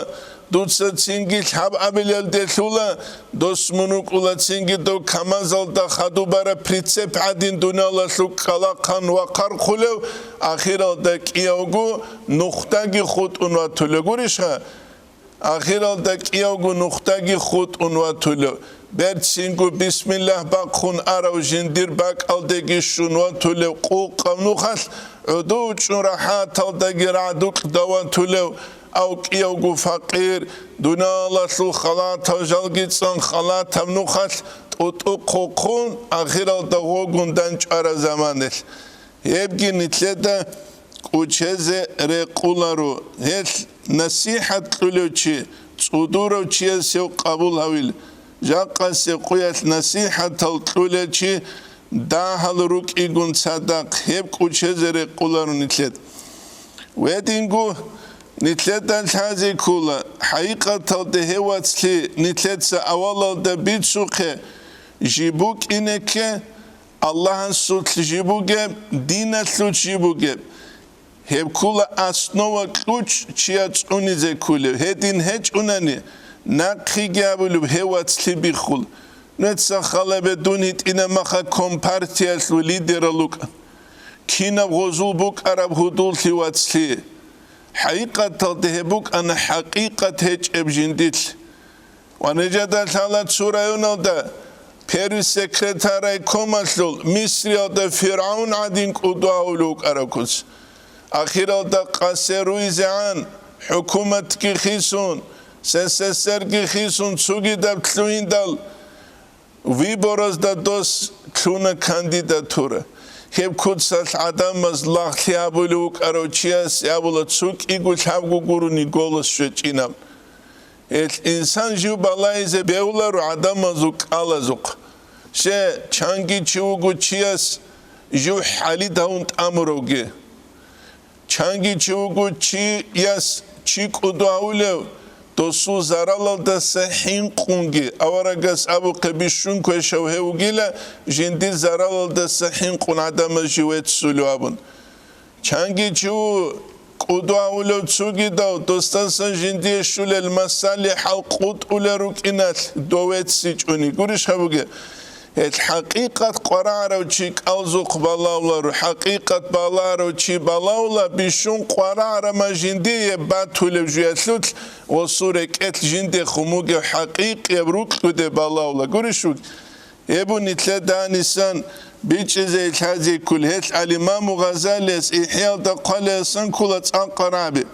дуца цинги лхаб абелел делула дос мунукула цинги до камазалда хадубара прицеп один дунала лукала қан вақар хулев ахиралда кияугу нухтаги худ унва туле гуриша ахиралда кияугу нухтаги худ унва туле берцингу бисмиллах бақхун арау жиндир бак алдеги шунва туле қу қавнухал уду чураха талдаги радук дава туле او کیو فقیر دنیا لسو خلات جلگیتسان خلات هم نخل تو قوقون آخر داغو گندن چهار زمانش یبگی نتلده کوچه‌ز رقولارو هل نصیحت کلوچی صدورو چیه سو قبول هویل جاقا سقویت نصیحت کلوچی ده حال روک ایگون صدق هب کوچه‌ز رقولارو نتلد ودینگو نتلت الحازي كولا حقيقة تهوات لي نتلت أولا دا بيتسوخ جيبوك إنك الله سوت جيبوك دين سوت جيبوك هب كولا أسنوا كلوش چيات أونيزي كولا هدين هج أوناني ناقي جابلو هوات لي بيخول نتسخل بدون هت إنما خا كومبارتياس وليدر لوك كينا غزول بوك عرب هدول هوات لي حقيقة تهبوك أنا حقيقة هج أبجنديل ونجد ثلاث سورة يوندا بيرو سكرتاري كوماسلول مصر دا فرعون عدين قدوالوك أراكوس أخيرا دا قاسروي زعان حكومة كي خيسون سسسر كي خيسون سوغي دا بتلوين دال ويبورز دا دوس كلونا كانديداتورة هب كودسال عدم از لاخ يابولوك أروتشياس يابولت سوك إيقول حابقو قروني قولس شوچينام الإنسان جو بالايزة بيولارو عدم ازوك آلازوك شي چانگي چوغو چياس جو حالي داونت أمروغي چانگي چوغو چي ياس چي قدو أولو دوسو زرالال دا سحين قونگي اوارگاس ابو قبيشون كوشو هوگيلا جندي زرالال دا سحين قون عدم جويت سولو ابون چانگي چو قدو اولو تسوگي داو دوستانسان جندي شول المسالح القود اولا روكينات دويت سيجوني قرش هبوگي الحقيقة قرار وشيك أوزق بالاولا حقيقة بالار وشي بالاولا بيشون قرار ما جندي باتول بجياتلوت وصورك ات جندي خموغي حقيق يبروك كده بالاولا قرشوك يبو نتلدا نسان بيش زي الحازي كل هيت الإمام غزالي إحياء دقال سن كلت أنقرابي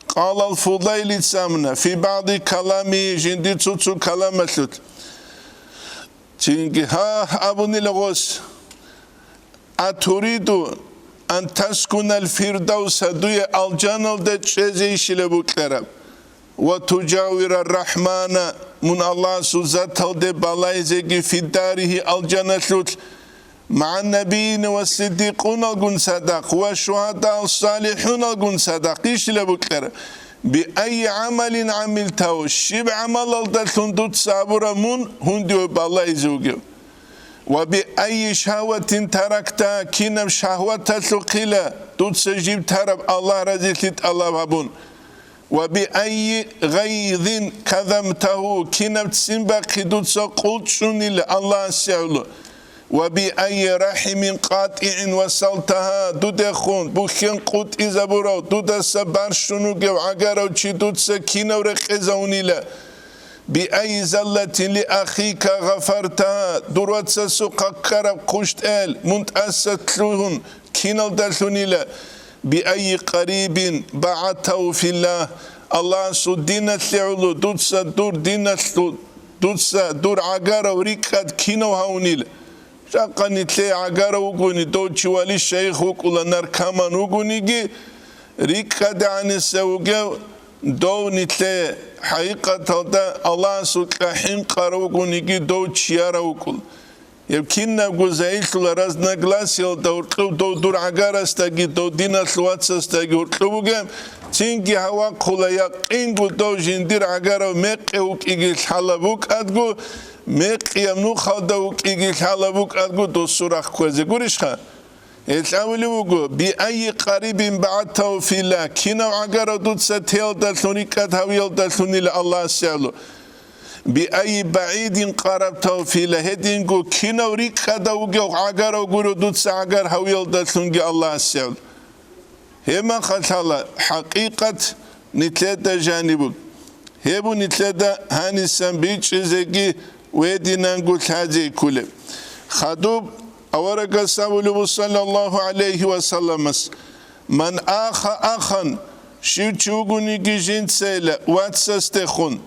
قال الفضيل سامنا في بعض كلامي جندي تسوتسو كلامتلوت تيجي ها أبوني لغوس أتريد أن تسكن الفردوس دوية الجنة دجزي شلبوكرا وتجاور الرحمن من الله سوزته دي بالايزي في داره الجنة مع النبيين والصديقون الجن صدق والشهداء الصالحون الجن صدق شلبوكرا بأي عمل عملته شب عمل الدلتون دوت سابورا من هنديو بالله يزوجيو وبأي شهوة تركتها كينم شهوة تسقيلا دوت سجيب ترب الله رزيلت الله بابون وبأي غيظ كذمته كينم تسنبقي دوت سقلت شنيل الله سيعلو وبأي رحم قاطع وصلتها دودخون بوخين قوت إزابورو دودا سبار شنوغي وعقارو چي دود سكينة ورقزوني لا بأي زلة لأخيك غفرتها دروات سسوق قرب قشت منتأست لهم كينال دلتوني لا بأي قريب بعته في الله الله سو دينة لعلو دود سدور دينة دود سدور عقارو ريكاد كينو هوني لا شاقا نتلي عقارة وقوني دو چوالي الشيخ وقولا نركامان وقوني ريكا دعني سوقو دو نتلي حقيقة الله سوكا حنقار وقوني دو چيارة وقول يمكننا قزايل لرزنا قلاسيال دو دور عقارة استاقي دو دينا سلواتس استاقي ورقلوغا تنجي هوا قولا يقينقو دو جندير عقارة وميقي وكيجي الحلبوك أدقو ميقيام نو خالدوك إيجي حالبوك أدقو دو سوراخ كوزي قريشخا ელავლიუგო ბიაი ყარიბინ ბაათაუ ფილა ქინა აგარო დუცა თელდა სუნიკა თავიელდა სუნილა ალლაჰსიალო ბიაი ბაიდინ ყარაბთაუ ფილა ჰედინგო ქინა რიკა დაუგე აგარო გურო დუცა აგარ ჰავიელდა სუნგი ალლაჰსიალო ჰემა ხალალა ჰაყიყათ ნიტლედა ჟანიბუ ჰებუ ნიტლედა ჰანისან ბიჭიზეგი ვედინანგუ თაძი კულე ხადუბ أورق السابق صلى الله عليه وسلم من أخا شيوچوغوني جين سيلا واتسستخون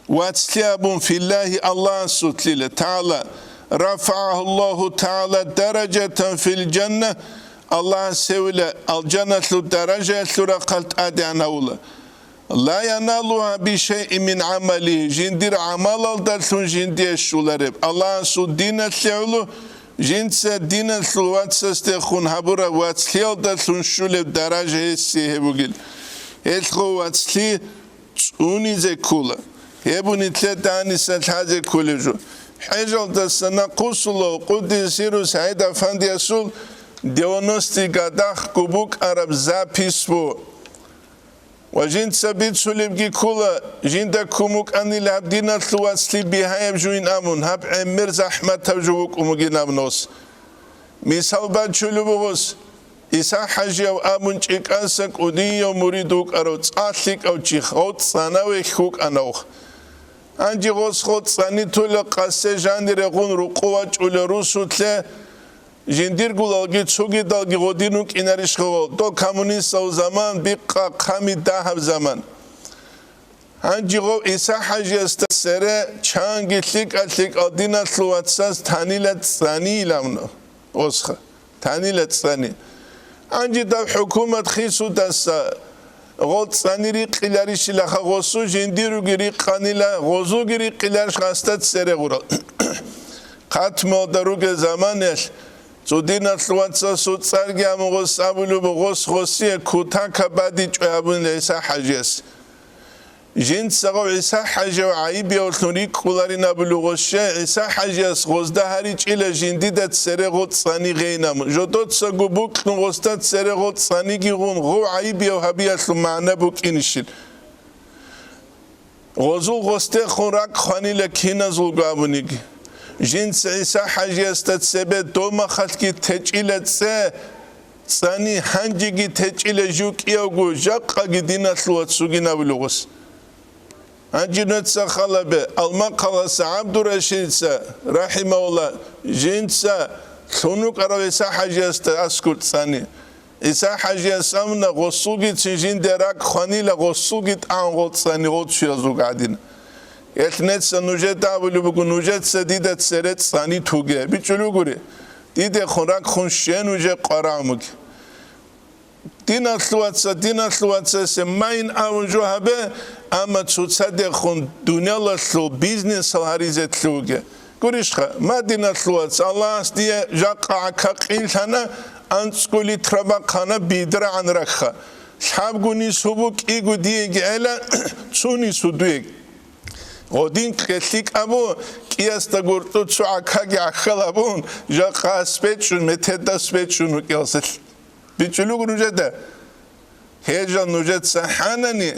واتسليابون في الله الله سبحانه تعالى رفعه الله تعالى درجة في الجنة الله سولا الجنة درجة لرقلت أدعنا الله لا ينالها بشيء من عمله جندير عمل الدرسون جندير الشولارب الله سو دين الثعلو جنس دين الثلوات سستخون هبورا واتسليل درسون شولب درجة السيه بگل الخو واتسلي توني زي كولا هبو نتلت داني ستحازي كولي جو حجل دستنا قصلو قدس سيرو سعيد افاندي اسول ديونوستي قداخ كبوك عرب زابيسبو وجند سبيت سلبجي كولا جندا كومك أني لعبدنا ثواسلي بهايب جوين أمون هب عمر زحمة تجوك أمجين أبنوس مثال بعد شلوبوس إسا حاجة أو أمون شيك أنسك ودي مريدوك أروت أثلك أو شيخوت صناوي خوك أنوخ أنجي غوس خوت صني تولا قاسة جاني رغون رقوات ولا روسوت له جندير قولالجي تسوقي دالجي غودينوك إناريش خو دو كمونيست أو زمان بقى قامي دهب زمان هنجي غو إسا حاجة استسرة چانجي تلك أتلك أدينا سلواتساس تانيلت ثاني لامنو وسخة تانيلت ثاني هنجي داب حكومة خيسو دسا غوت ثاني ريق إلاريش لخا غوصو جنديرو جريق قانيلا غوزو جريق إلاريش غاستات سرة غورال قاتمو دروك زمانش زودينا سلواتسا سود سرگي امغوص ابولو بغوص غوصي كوتا كبادي جوابون ليسا حاجيس جين سغو عيسا حاجة وعيبيا وثنوريك قولارين ابولو غوشي عيسا حاجيس غوزده هاريج إلا جنديدت سري غوت صاني غينام جدود سغو بوك نغوستات سري غوت صاني غيغون غو عيبيا وحبيا سلمعنا بوك إنشل غوزو غوسته خونراك خواني لكينا زلغو ابونيگي جنس عيسى حاجة استتسبه دوما خلقي تجيلت ثاني هنجي تجيل جوك يوغو جاقا دينا سلوات سوغينا بلغوس هنجي نتسا خلبه المقالة عبد الرشيد رحمه الله جنس ثنوك أرو عيسى حاجة استأسكت ثاني عيسى حاجة سامنا غصوغي تنجين دراك خواني لغصوغي تعنغوت ثاني غوت شيازوغ عدين اتنت سنوجت اولو بگو نوجت سدیدت سرت ثانی توگه بیچلو گوره دیده خونراک خونشن وجه قرامک دین اصلوات سه ماین اونجو هبه اما تصد خون دنیا لسلو بیزنس هریزت لوگه گوریش خا ما دین اصلوات الله است دیه جاقا عکاق اینسانه انسکولی تربا خانه بیدر عن رخا شاب گونی سبوک ایگو دیه گهلا چونی سودویگ غودين كتليك أبو كياس تقولتو تسو عكاقي عخل أبون جاقا سبيتشون متهدا سبيتشون وكياسل بيتشلوك نوجد هيجا نوجد سحانني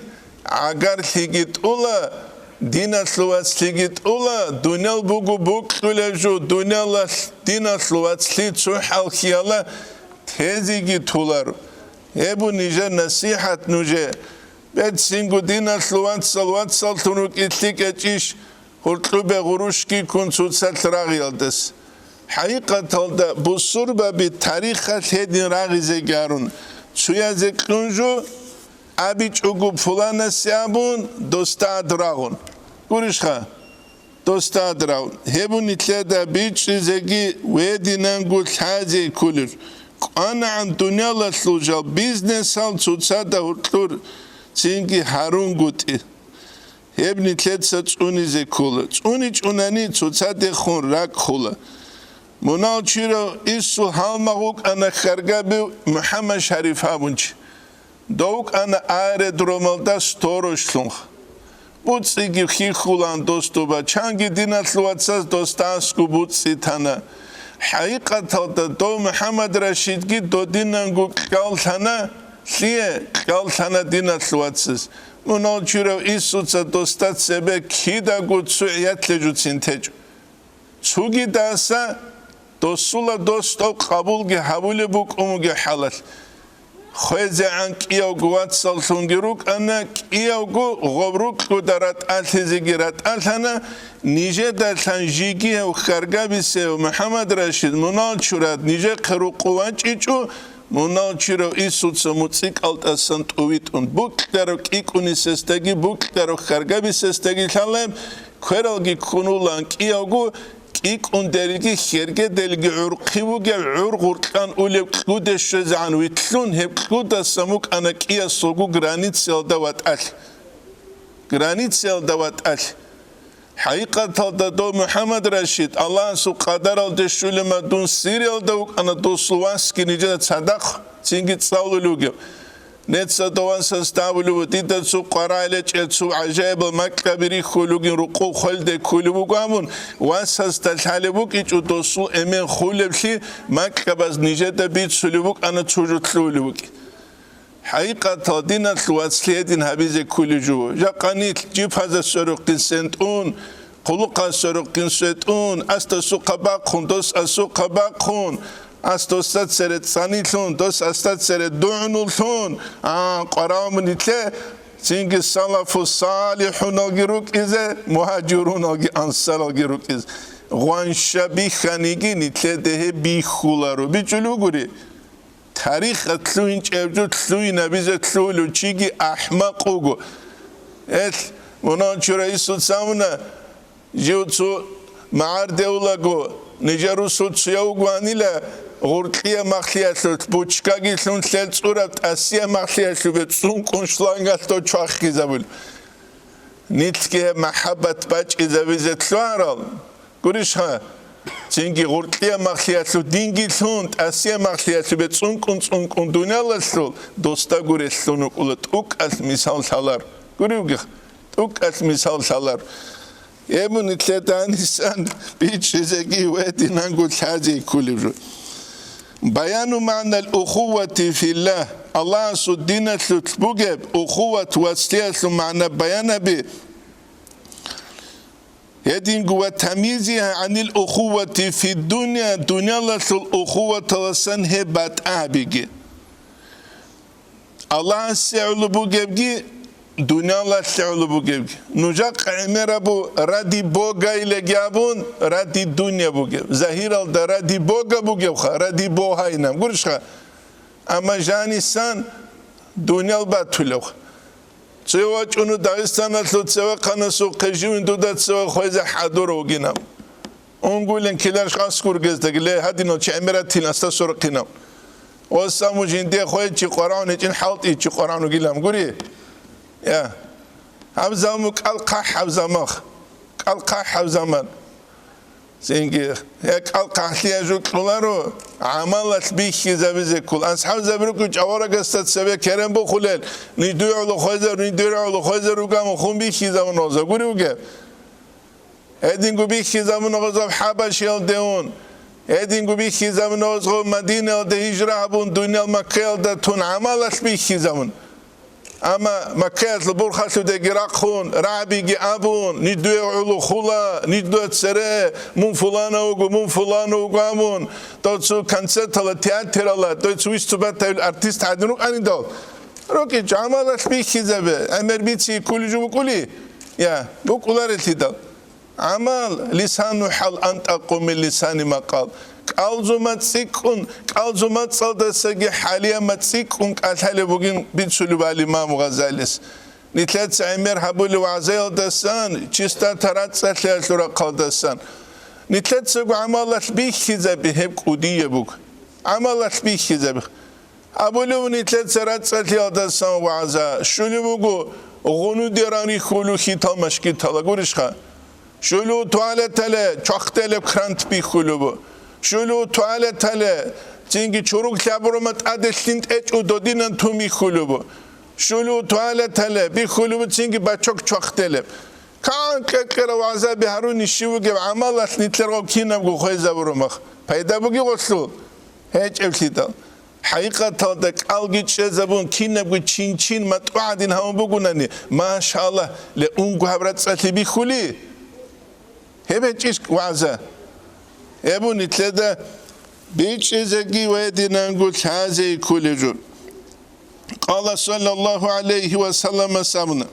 عقار ثيقيت أولا دينا سلوات ثيقيت أولا دونيال بوغو بوك تولجو دونيال دينا سلوات ثيقيتو حالكيالا تهزيقي تولارو هبو نيجا نصيحة نوجه بيت سينغو دينا سلوات سلطنوك إتليك أجيش هرطلوبة غروشكي كون سوتسات راغي الدس حقيقة تلدا بصوربة بتاريخة هيدين راغي زيگارون سويا زيكلونجو أبيج أغو فلانا سيابون دوستا دراغون قرشخا دوستا دراغون هبون إتلادا بيج زيگي ويدينانغو تحازي كولر أنا عن دنيا لسلوجال بيزنس هال سوتسات هرطلور سينكي هارون قوتي هبني تلتسا تسوني زي كولا تسوني تسوناني تسوتسا خون راك خولا منال چيرو إسو هالمغوك أنا خرقابي محمد شريف هابونج دوك أنا آره درومالدا ستوروش لونخ بوتسيكي خي خولان دوستو با چانگي دينات لواتساس دوستانسكو بوتسي تانا حقيقة دو محمد رشيد جي دو دينانجو قال ثنا ليه قال ثنا دينا ثواتسس منال جرو إيسوس دوستات سبب كيدا قد سعيات لجو تنتج سوغي داسا دوسولا دوستو قبول جي حبول بوك أموغي حلال خوزه عنك ایاگو وات سالتونگیروک آنک ایاگو غبروک کدارت آلتزیگیرات آلتنا نیجه دلتن جیگی و خرگا بیسه و محمد رشید منال چورات نیجه خرو قوانچ ایچو منال چیرو ایسود سموتسیک آلت اسنت اویتون بوک دارو ایکونی سستگی بوک دارو خرگا بیسستگی تلم کرالگی کنولانک ایاگو İlk on dergi herge delgi urqibu gel urqurtlan ulev kude şezan vitlun hep kuda samuk anakiya sogu granitsel davat al granitsel davat al haqiqatan da do Muhammed Rashid Allah su qadar al de şulema dun sirel davuk ana do suvanski nice sadak çingit savluluge نتسا دوانسا ستاولو تيتا سو قرالة سو عجائب المكبري خلوغين رقو خلد كلبو قامون وانسا ستالحالبوك إيجو دوسو امين خلبشي مكباز نجاتا بيت سلبوك أنا تشوجو تلولبوك حقيقة دينا تلواتسليدين هبيزي كل جو جاقانيت جيب هذا السروقين سنتون قلوقا السروقين سنتون أستا سو قباقون دوس أسو قباقون استوستات سرت سانيتون دوس استات سرت دعنولتون قرام نيتله سينجي سلف الصالحون الجروك إذا مهاجرون الأنصار الجروك إذا غوانشبي خانيجي نيتله ده بيخولارو بيجلوغوري تاريخ تلوين جبجو تلوين نبيزة تلولو تيجي أحمق أوغو إت مناجر يسوع سامنا جوتو معار دولاغو نجارو سوت سياوغوانيلا غورتليا مخلياتلوت بوچكاگيلون تلصورات اسيا مخلياتلوت سون كونشلانگالتو چاخيزابل نيتكي محبت باچ ازابيزتلوارال گوريشها چينگي غورتليا مخلياتلوت دينگيلون اسيا مخلياتلوت سون كون دونيالاسلو دوستا گوريسلونو قولت اوك اس مثال سالار گوريوگي اوك اس مثال سالار يمن تلاتان إنسان بيتشزكي وادي نقول حاجة كل جو بيان معنى الأخوة في الله الله سدينا تلتبوجب أخوة وسلية معنى بيان به يدين قوة تمييزها عن الأخوة في الدنيا دنيا الأخوة لسن هبات أبيجي الله سيعلو بوجبجي دنيا لا تعلو بوجب نجاق عمره بو ردي بوجا إلى جابون ردي الدنيا بوجب ظاهر الد ردي بوجا بوجب خا ردي بو هاي نام قرش خا أما جاني سان دنيا الباتولو سوى جنو داغستان أتلو سوى قناسو قجيم دودات سوى خويز حضور وجنام أنقولن كلاش قاسكور جزدك ليه هادي نوتش عمره تين استسر قنام وسامو جندي خويز شي قرآن يجين حالتي شي قرآن وجلام قولي يا حبزامك القح حبزامخ القح حبزامان زينجي هيك القح ليجوك كلارو عملت بيك زبزة كل أصحاب زبرك جوارا قصة سبي كرم بخلل ندور على خيزر وقام خون بيك زمان نوزا قولي وقا هدين قو بيك زمان نوزا حبش يلدون هدين قو بيك زمان نوزا مدينة ده هجرة بون دنيا مكة ده تون عملت بيك زمان أما مكة البرخة ده جراقون رعبي جابون ندوي علو خلا ندوي تسرى من فلان وقامون توتسو كانسات على تياتر الله توتسو يستبات الأرتيست عدنوك أني دول روكي جامال أشبيه كذبة أمر بيتي كل جو بقولي يا بقولار التدال عمل لسان حال أنت أقوم من لسان ما قال كالزومات سيكون كالزومات صلدسجي حاليا ما تسيكون كالحالي بوجين بيتسلو بالإمام غزاليس نتلات عمر حبول وعزيل دسان چستا ترات سهل لورا قال دسان نتلات سجو عملت بيك خزبه هب قدية بوك عملت بيك خزبه أبولو نتلات سرات سهل دسان وعزا شلو بوجو غنو ديراني خلو خيطال مشكي تلا قرشخا شلو توالت تلا چاختل بخرانت بي خلو بو شلو توالت تله چینگی چروک لبرمت ادشتند اچ او دادینن تو می خلوبو شلو توالت تله بی خلوبو چینگی بچوک چاختله كان كرا وعذاب هارون الشيوخ عمل نتلقى كينا بخويزة برمخ پیدا بگی وصل هیچ افسیدال حقیقت تادک algit شزبون كينا بگو چین چین متوعدين هم بگوننی ما شاء الله لأونگو هبرت ساتبی خلی هبه چیز وعزه ابو نتلده بیچ ازگی ویدی ننگو تازه کلی جو قال صلى الله عليه وسلم سامنا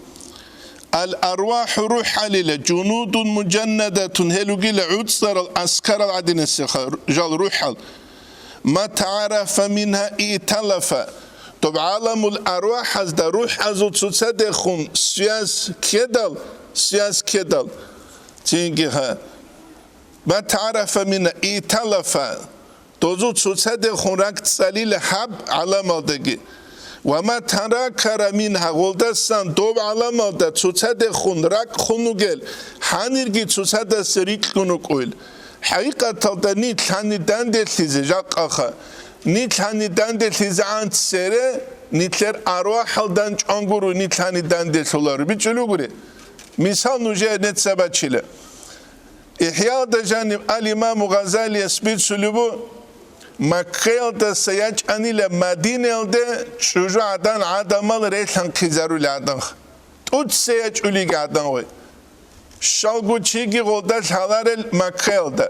الأرواح روح لله جنود مجندة هلوغي لعودسر الأسكار العدين السخار جال روح ما تعرف منها ائتلف طب عالم الأرواح هذا روح أزود تصدقون سياس كدل تيجيها ما تعرف منها ائتلف توزود تصدقون ركت سليل حب على مالدقي وما تنكر منها غلدستان دوب علامات تصدقون رك خنوجل حنيرجي تصدق سريك خنوجل حقيقة تلدني تاني دندل تيزه جاك آخر نيتاني دندل تيزه عند سره نيتلر أرواح دنج أنگورو نيتاني دندل سولار بيجلو غوري مثال نوجه نت سبتشيله إحياء دجانب الإمام غزالي اسبيت سلوبو مكيل ده سياج أني لمدينة ده شجاع عدن عدمال ريتان كيزارو لعدن توت سياج أولي عدن وي شالگو چیگی غلدش حلار مكيل ده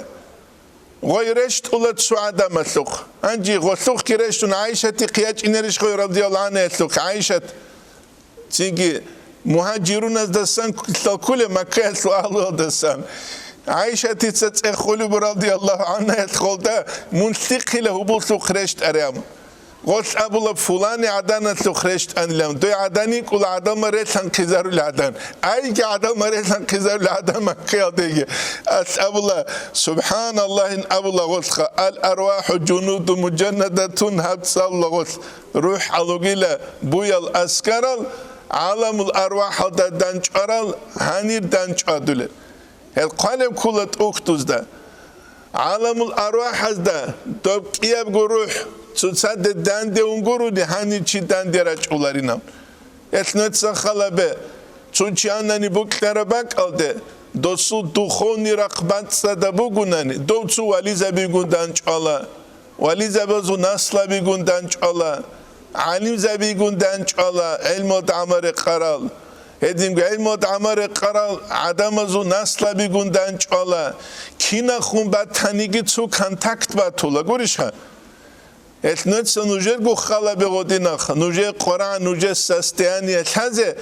غيرشت أولاد سعادة مسلوق أنجي غسلوق كيرشتون عايشة قياج إنرش غير رضي الله عنه يسلوق عايشة تيجي مهاجرون از دستان كل مكيل سؤال دستان عائشة تتسخلي برضي الله عنها تقولدا منسقي له بوسو خرجت أريم قلت أبو الله فلان عدنا خرجت أن لم دو عدني كل عدم مريت انكزار العدن أي عدم مريت انكزار العدن ما كياديه أبو الله سبحان الله إن أبو الله قلت الأرواح جنود مجندة هبص الله قلت روح علوجيلا بويا الأسكرال عالم الأرواح دانش أرال هنير دانش أدله القلب كلت أختوز ده عالم الأرواح ده دوب كياب روح تصدق دانده اونگورو ده هنی چی دانده راج اولارینام اتنوت سخالبه چون چی آنانی بکتر بکالده دوسو دخونی رقبت ساده بگونانی دوسو ولی زبیگون دانچ آلا ولی زبازو نسلا بیگون دانچ آلا علم زبیگون دانچ آلا علم و دعمر قرال هدیم که علم و دعمر قرال عدم ازو نسلا بیگون دانچ آلا کی نخون بد تنیگی تو کنتاکت با تولا گوریش ها اتنوت نوجه گو خاله بگودینخ نوجه قرآن نوجه سستیانی اتحازه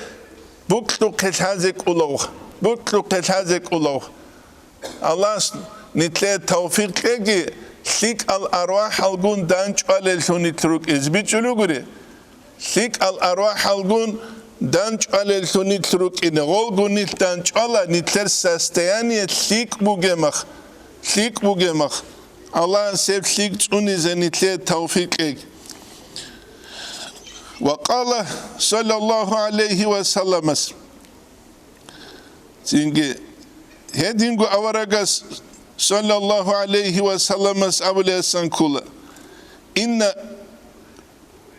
بکلو قتحازه کلوخ بکلو قتحازه کلوخ الله نتله توفیق اگی سیک الارواح الگون دانچ آلیلتونی تروک ازبی چلو گوری سیک الارواح الگون دانچ آلیلتونی تروک اینه غلگون نیت دانچ آلا نتلر سستیانی سیک بوگمخ الله سيبسيك توني زنيتلي توفيقك وقال صلى الله عليه وسلم تيجي هدينغو أورغاس صلى الله عليه وسلم أولي سنكولا إن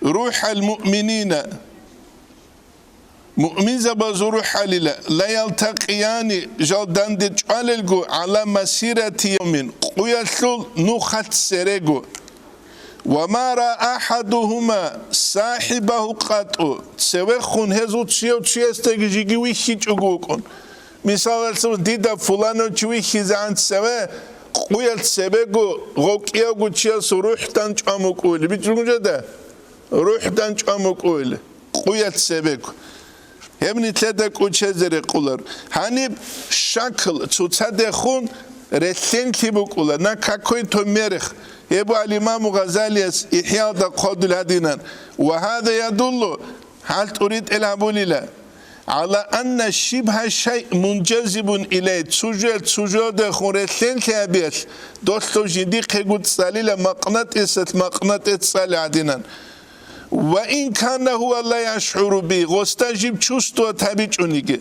روح المؤمنين مؤمن زبازو روح لله لا يلتقيان جلدان دي جعللغو على مسيرة يومين ويسلول نخت سرقو وما رأى أحدهما صاحبه قطو تسوي خون هزو تشيو استيجي جيجي ويخي جوغوكون مثال ديدا فلانو جويخي زان تسوي قويل سبقو غوكيوغو تشيسو روح دانج أموك أولي بيجرون جدا روح دانج أموك أولي قويل سبقو همني تلدك وشزر قولر هني شكل تصدقون رسين كيبو قولر نكاكوي تمرخ يبو الإمام غزالي إحياء قود الهدينا وهذا يدل هل تريد الهبوليلا على أن شبه شيء منجذب إليه تسجد خورسين كابيس دوستو جدي قد سالي مقناطيس سالي عدينا وإن كان هو لا يشعر به غستجيب چوستو تبيجونيجي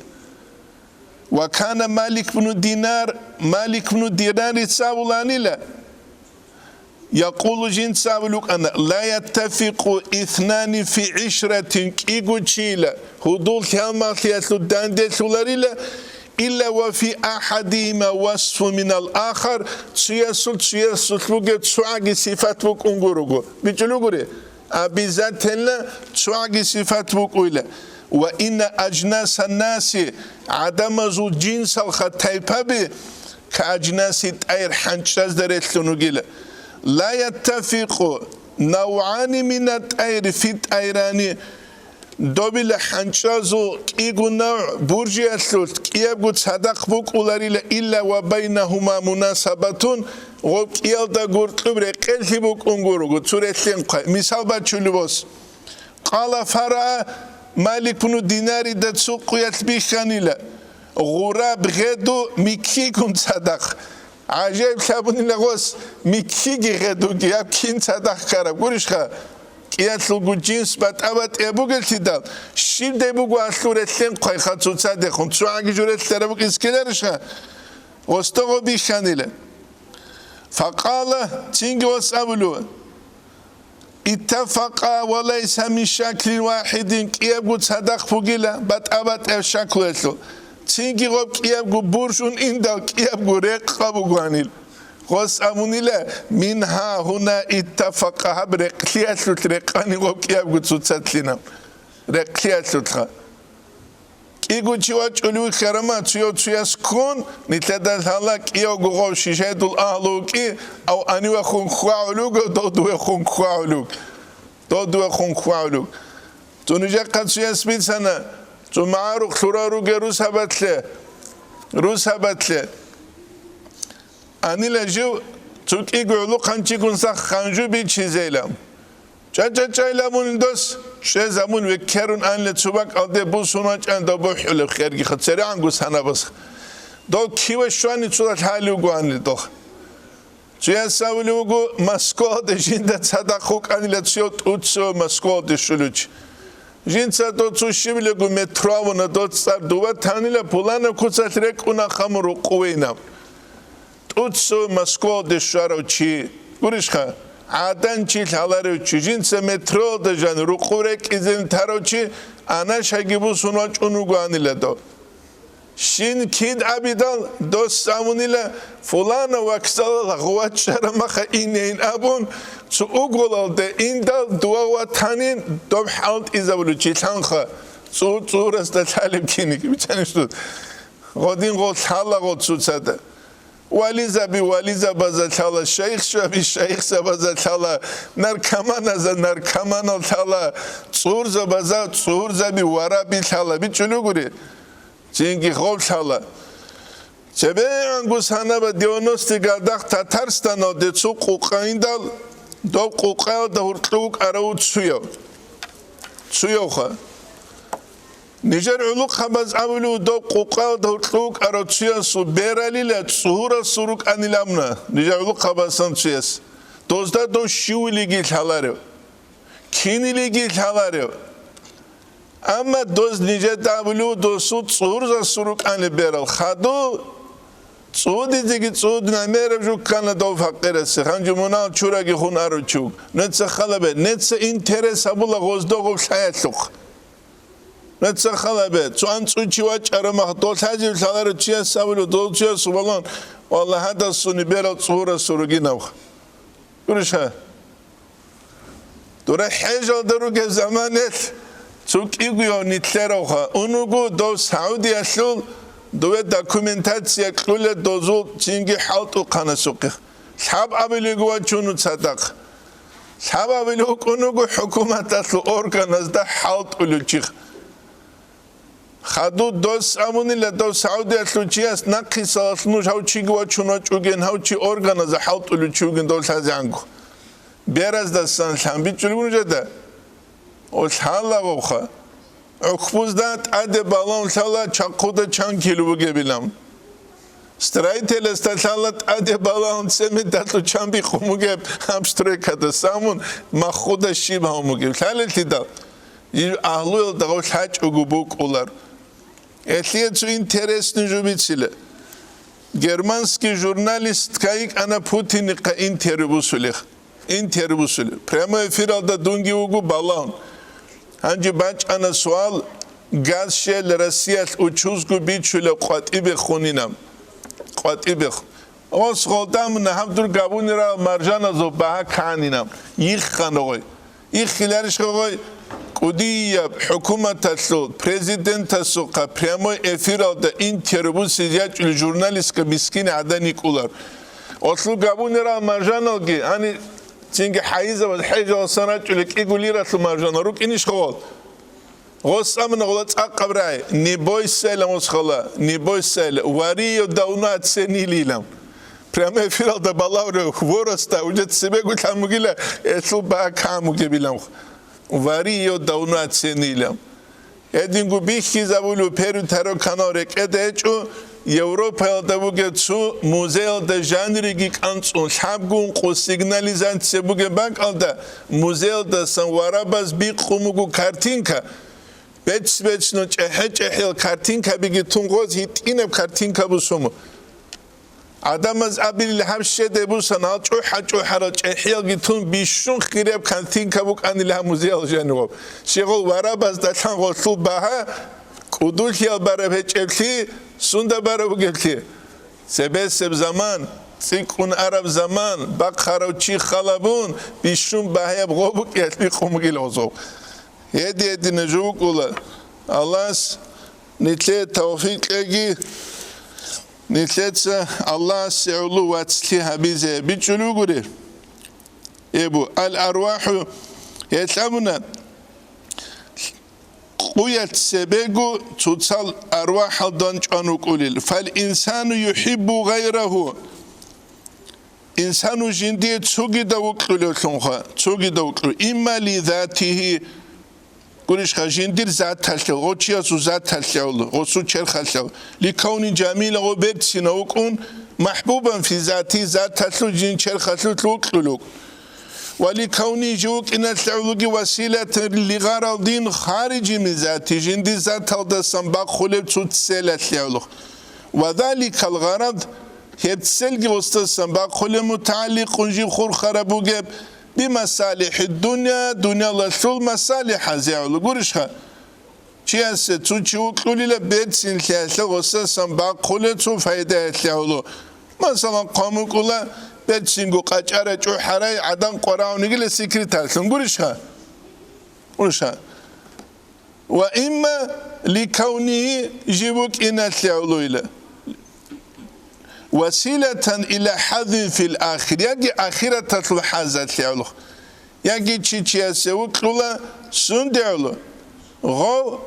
وكان مالك بن دينار يتساولاني لا يقول جن ساولوك أنا لا يتفق اثنان في عشرة كيغو تشيلا هدول كامل يسلو داندل سولاريلا إلا وفي أحدهما وصف من الآخر تسيسل بوجه تسواعي صفات بوك أنغورغو بيجلوغوري أبيزات لا تسواعي صفات بوك ولا وإن أجناس الناس عدم ذو جنس الخطيبة كأجناس الطير حنشاز دريتلونوغيلا لا يتفق نوعان من الطير في الطيران دوبل حنشازو كيغو نوع برجي أسلوت كيابو تصدق بوك أولاريلا إلا وبينهما مناسبة وكيال دا غورتلوبري قلتي بوك أنغورغو توريتلين قاي مثال باتشولوبوس قال فرع مالك بن ديناري دا تسوق يتبيخانيلا غراب غدو ميكيكم تصدق عجيب شابوني لغوس ميكيكي غدو كياب كين تصدق كارب قولشخا كياتلو جنس بات ابوغل تيدال شيم ديبوغو اسلورتلين قاي خاصو تصدقون تسواعي جورت تربوك اسكيلرشخا وستوغو بيخانيلا فقال تينغوس أبلو اتفقا وليس من شكل واحد كيابو تصدق فوقيلا بات الشكل اتلو تينغو كيابو بورشون اندال كيابو ريق بوغانيل غوس أمونيلا منها هنا اتفقا برقلياتلو تريقاني وكيابو تصدقلنا رقلياتلو تخا كيغو تشواج أولو خرما تشيو سكون نتلدال هلاك إيو غو شيشادو الأهلوكي أو أنيو خون خواولوك دودو خون خواولوك دودو خون خواولوك تونجا قد شيا سبيت سنة تو معارو خلورارو روس هبتلي أني لجيو توك إيغو علو قانچي كنسا خانجو بي چيزيلام چاچاچايلامون دوس شيء زمون وكرون أن لتسوبك أدي بوسوناج أن دبوح له خير خسرة عنقوس هنا بس دو كيو شواني تسولت حالي وقوان لدوخ شيء سوالي وقو مسكوت جيندا تصدقوك أن لتسيوت أوتسو مسكوت شلوج جين تصدق تسوشي بلغو متراونا دوت صار دوات تاني لبولانا كوسات ريكونا خمرو قوينا أوتسو مسكوت شارو چي قريشخا عادن چی حالارو چیزین سمترو دجان رقورک izin taroçi ana şagibu sunaç onu guanile do şin kid abidal dos samunile fulana vaksala guvat şaramaha inein abun su ugolde indal dua tanin dom halt izabulu çitanxa su surasta talib kinik bir tane şu godin gol hala gol sutsada واليزا بواليزا بزاتلا شيخ شبي شيخ بزاتلا نركمان زا نركمان تلا صور زبزا صور زبي ورا بيتلا بيچلوغوري چينگي خوب تلا چبه انگوس هنا با دیونوستیگا داخ تاتارستان او دچو قوقايندال دو قوقاو دورتلوك اراوت سويو خا نجار علوق خبز أولو دو قوقاو دورتلوك أروتشياس وبيرالي لتصهورا سروك أنيلامنا نجار علوق خبزان تشياس دوزدا دو شيولي جيل حلاريو كيني لي جيل حلاريو أما دوز نجار أولو دو سود صهورا سروك أني بيرال خادو صودي تيجي صود نمير بجوك كان دو فقيرة خانجو منال چوراغي خون أروتشوك نتسا خلبه نتسا انترس أبولا غوزدو غوش حياتلوك نتسا خلبه توان تشوچواچ ارمخ دولتاجي سالارو چيا سابلو دولچيا سوبالون والله هذا سوني بيرا صورة سورجيناو كرشها دورا حاجة دروك زمانت توك إيجو نتلروها أنوجو دو سعودي أسلول دو دوكيومنتاتسيا كله دوزول تيجي حالتو قناسوقي صحاب أبليجوا تشونو تصدق صحاب أبليجوا أنوجو حكومة أسلو أورغانز ده حالت أولوتشيخ خادو دوس أموني لدو سعودي أسلوچياس نقي سالسنوش هاو چيگوا چونا چوگين هاو چي أورغانز حالت أولوچوگين دول سازيانگو بيراز دستان شنبي چلگونو جده اوش حالا بخوا اکبوز داد عده بالان سالا چاقودا چند کیلو بگه بیلم سترایتل استالات عده بالان سمی داتو چند بی خموگه همستره کده سامون ما خودا شیب هموگه حالتی داد یه اهلویل داوش حج اگوبوک اولار اتلیه تو اینترس نجو بیتسیله گرمانسکی ژورنالیست کایک انا پوتینی که اینتربوسوله прямо эфир алда дунги угу балан Hangi baç ana sual газ шел Россия учузгу бичуле қватибе хунинам қватибе ос холдам нахамдур габунира маржана зобаха канинам ихханогой ихилариш гой кудия хукуматасу президентасу қа прямой эфиралда интервью сидят журналистка мискин аданикулар ослу габунира маржаноги ани цинге хайза ва хайжа саначулик игулира су маржана рук иниш хол غصامنا غلط أقبرأي نبوي سلام وسخلا نبوي سل واريو داونات سنيليلام بريمة فيرال دبلاورو ورستا وجد سبعة كاموجيلا اسلو با كاموجيبيلام واريو داونات سنيلام ادينغو بيخي زابولو بيرو تارو كانورك ادهشو يوروبا دابوجت سو موزيل دا جانريجي كانسون شابغون قو سيجناليزانت سبوجي بانك alda موزيل دا سنواراباز بيقوموجو كارتينكا بيتش نو چهل كارتينكا بيجي تونغوز هيتينب كارتينكا بوسومو آدمز ابيل همشه دبوسن ها چوحا را چهل گيتون بيشون خيرب كارتينكا بوك اني له موزيل جنوب شغل واراباز دا تان غسل باها قدول خيال برا بچلي سوندا برا بگلي سبب زمان سيكون عرب زمان بقرا چي خلبون بيشون باها بغوبك يتلي قومگيل اوزو هدي نجوك ولا الله نتلي توفيق لغي نتلي الله سيعلو واتسليها بيزي بيجلو غري ابو الارواح يتلمنا قويت سبيغو توصل ارواح دانج انوكوليل فالانسان يحب غيره انسان جندي تسوغي دوكلو لونخا تسوغي دوكلو اما لذاته قولش خجندير ذات تلتو غوچيا سو ذات تلتو غوسو چرخلتو لكون جميل غوبت سنوكون محبوبا في ذاتي ذات تلتو جن چرخلتو لوكلو ولكوني جوك إن التعلق وسيلة لغرض خارج من ذاتي جندي ذات الدسم بخلب تسلة التعلق وذلك الغرض يتسلق وسطسم بخلب متعلق جيب خور خربو جيب بمصالح الدنيا دنيا لشول مصالح زيعلق قرشها چیاسه تو چوکلی لبید سنتیاسه وسطسم بخلب تو فایده التعلق مثلا قامو کلا بتشينغو قاچاره چوحراي عدن قراونيگي لسكرتالسن غورشا واما لكونه جيبوك ان الثاولويله وسيله الى حظ في الاخر يجي اخره تطلع حظات ثاولو يجي تشياسو كلا سندعلو غو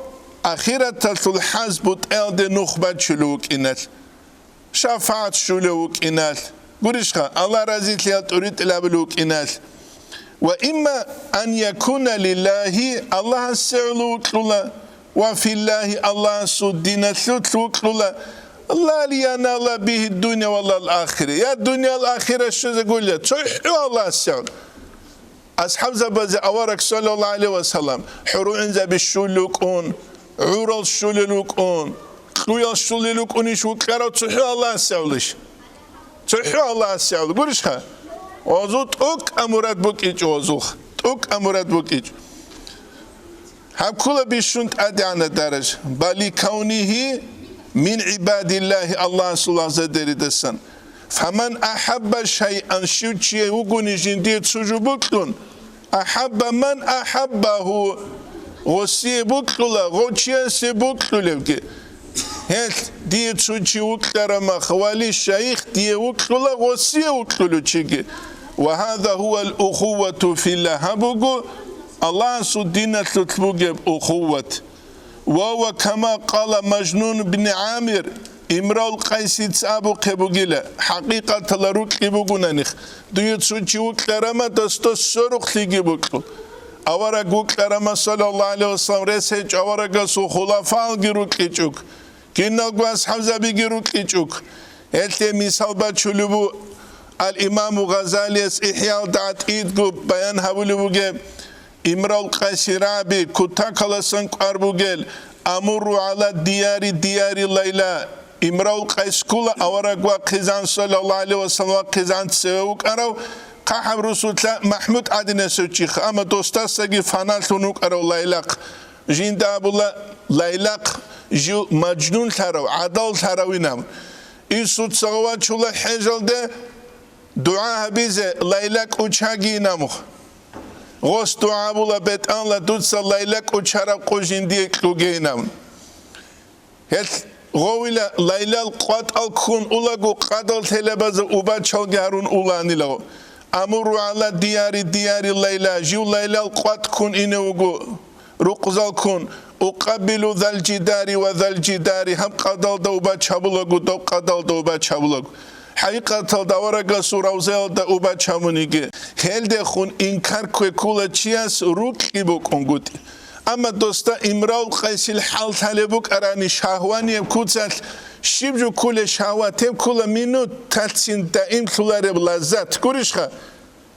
اخره تطلع حظ بوت ال de نخبه شلوك انال شفاعت شلوك انال قرشها الله رزيت لي تريد لابلوك إناس وإما أن يكون لله الله سعلوك لله وفي الله الله سدين سلوك لله الله لينال به الدنيا والله الآخرة يا الدنيا الآخرة شو تقول لي تحيو الله سعل أصحاب زبازي أورك صلى الله عليه وسلم حروع زب الشلوكون عور الشلوكون خويا الشلوكون شو كرا تحيو الله سعلش تحيو الله سعود قرشها وزو توك أمورات بوكيج وزو توك أمورات بوكيج هم كل بيشونك أدي عن الدرج بل كونه من عباد الله الله سبحانه وتعالى فمن أحب شيئا شيء وقوني جندي تسجبوكلون أحب من أحبه غسيبوكلو غوشيا سيبوكلو هل دي تشوشي وكلرما خوالي الشيخ دي وكلولا غوسي وكلولو تشيكي وهذا هو الأخوة في الله هبوغو الله سدينة تطلبوغ أخوة وهو كما قال مجنون بن عامر امرأ القيسي تسابو قبوغيلا حقيقة لروك قبوغونانيخ دي تشوشي وكلرما دستو سروخ لغي بوكلو أورا وكلرما صلى الله عليه وسلم رسيج أورا قصو خلافان غيروك لچوك كنا قواس حمزة بيجروك إيشوك هلتي مثال بتشلبو الإمام غزالي إحياء دعت إيدكو بيان هبولو جب إمرأة القيسرابي كتاكلسن قربوجل أمر على ديار ليلى إمرأة القيسكولا أورقوا قزان صلى الله عليه وسلم قزان تسوق أرو قحم رسول محمود عدنا سوتشيخ أما دوستا سجي فنال تنوك أرو ليلق جين دابولا ليلق جو مجنون ثرو عدل ثروينام إيسود صغوات شولا حجل ده دعاء بيزه ليلق وشاقي نامخ غوث دعاء بولا بيت أنلا دوتسا ليلق وشارب قوشين ديك لغينام هل غويلا ليلة القوات الكون أولاغو قادل تلباز وبات شلغارون أولاني لغو أمر على دياري ليلة جو ليلة القوات كون إنوغو رقزال كون أقبل ذا الجدار وذا الجدار هم قادل دوبات شابلغو دو قادل دوبات شابلغو حقيقة دورق سوراوزيل دا وبات شامونيگي هل ده خون إنكار كوي كولا چياس روكي بو كونگوتي أما دوستا إمراو قيسي الحال تالبوك أراني شهواني بكوتسال شبجو كل شهواتيب كل منو تاتسين دائم تلارب لذات كوريشخا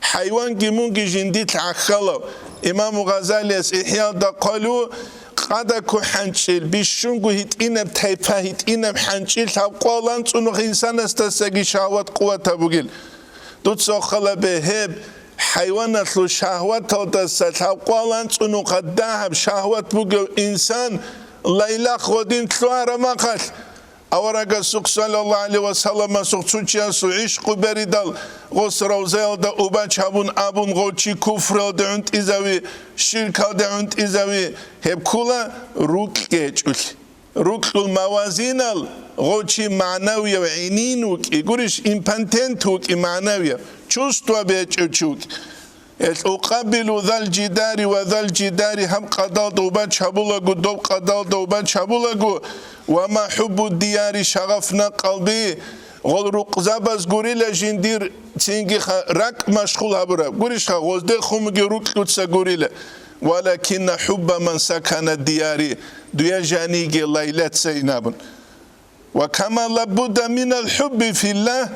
حيوان جيمونجي جنديت عخلو إمام غزالي إحياء دا قالوا قادا كو حنشيل بيشونغو هيتينب تايبا هيتينب حنشيل تاقوالان تونوخ إنسان استساقي شهوات قوة تابوغيل دوتسو خلبه هب حيوانات لو شهوات تودسا تاقوالان تونوخ الدهب شهوات بوغو إنسان ليلا خودين تلوار مقال أورغا سوق صلى الله عليه وسلم سوق تشيا سو عشق بريدال غوس روزيل دا وباچ هبون ابون غوچي كفر دا انت ازاوي شرك دا انت ازاوي هب كولا روك گچول روك الموازين غوچي معنوي وعينينوك يقولش امبانتنتوك معنوي چوستوا بيچوك أقبل ذا الجدار وذا الجدار هم قدال دوبات شابولغو دوب قدال دوبات شابولغو وما حب الديار شغفنا قلبي غول رقزابز غوريلا جندير تينجي راك مشغول هبرا غوريش غوزده خومگي روك لوتسا غوريلا ولكن حب من سكن الديار دويا جانيجي ليلات سينابن وكما لابد من الحب في الله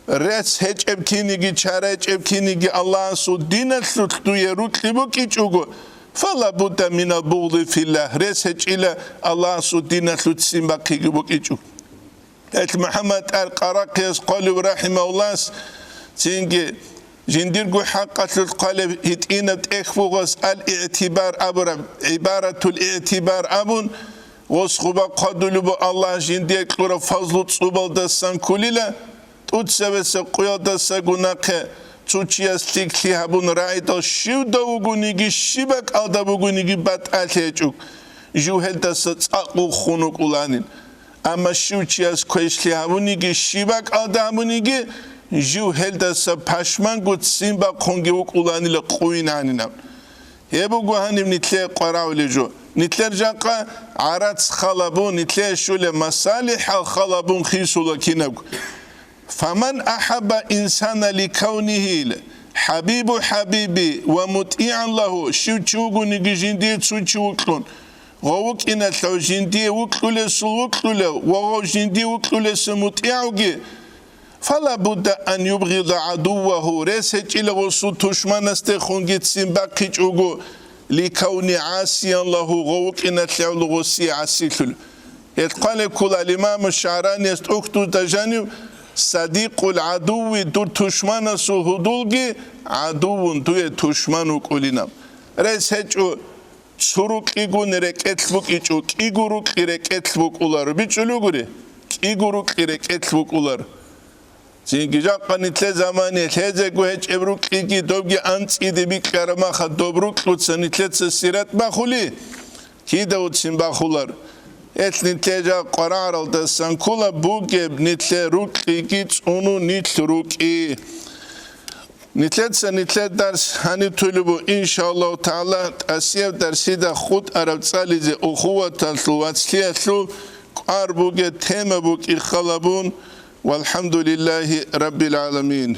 رأس هج ابكينيجي چارج ابكينيجي الله سو دين سلطو يروك لبوكي چوغو فلا بد من البغض في الله رأس هج إلى الله سو دين سلط سيمباكي بوكي چوغو محمد القراقيس قالوا رحمه الله تينجي جنديرغو حقة القالب هتئينت اخفوغس الاعتبار أبرا عبارة الاعتبار أبون وصخوبا قدلو الله جندير قرى فضل تصوبال دستان كليلا تسبس قيادة سجونك تشيا ستيكلي هبون رايدا شو دوغونيجي شبك على دوغونيجي بات أتيجوك جوهل دست أقو خونك أولانين أما شو تشياس كويسلي هبونيجي شبك على دوغونيجي جوهل دست پشمان قد سيمبا خونجيوك أولاني لقوين عنينا يبو جوهاني نتلي قراولي جو نتلي رجاقا عرات خلابون نتلي شو لمصالح الخلابون خيسو لكينك فمن أحب إنسان لكونه حبيب حبيبي ومطيع له شو تشوغو نيجي جندي تشوغلون غوك إن تلو جندي وكلو سوكلو وغو جندي وكلو سمطيعوغي فلا بد أن يبغض عدوه رسج إلى غسو تشمان استخونجي تسيمباكي تشوغو لكون عاسيا له غوك إن تلو لغسي عاسيكل يتقال كل الإمام الشعراني يستوكتو تجانيو صديق العدو دور تشمان سهودولگی عدو دوی تشمانو کولینم رئیس هجو سروک ایگو نرکت بک ایچو ایگو روک ایرکت بک اولار بیچولو گوری ایگو روک ایرکت بک اولار چینگی جاقا نیتله زمانی تهزه گو هج ابروک ایگی دوبگی انس ایدی بیکارما خد دوبروک لوتسا نیتله سیرت بخولی کی داود سین بخولار نتلجا قرار الدستان كل بوجب نتل روكي كيت أنو نتل روكي نتلت درس هني طلبو إن شاء الله تعالى أسيب درسي دا خود عرب ساليزي أخوة تلتلوات سليتلو قار بوجب تيم بوك إخلابون والحمد لله رب العالمين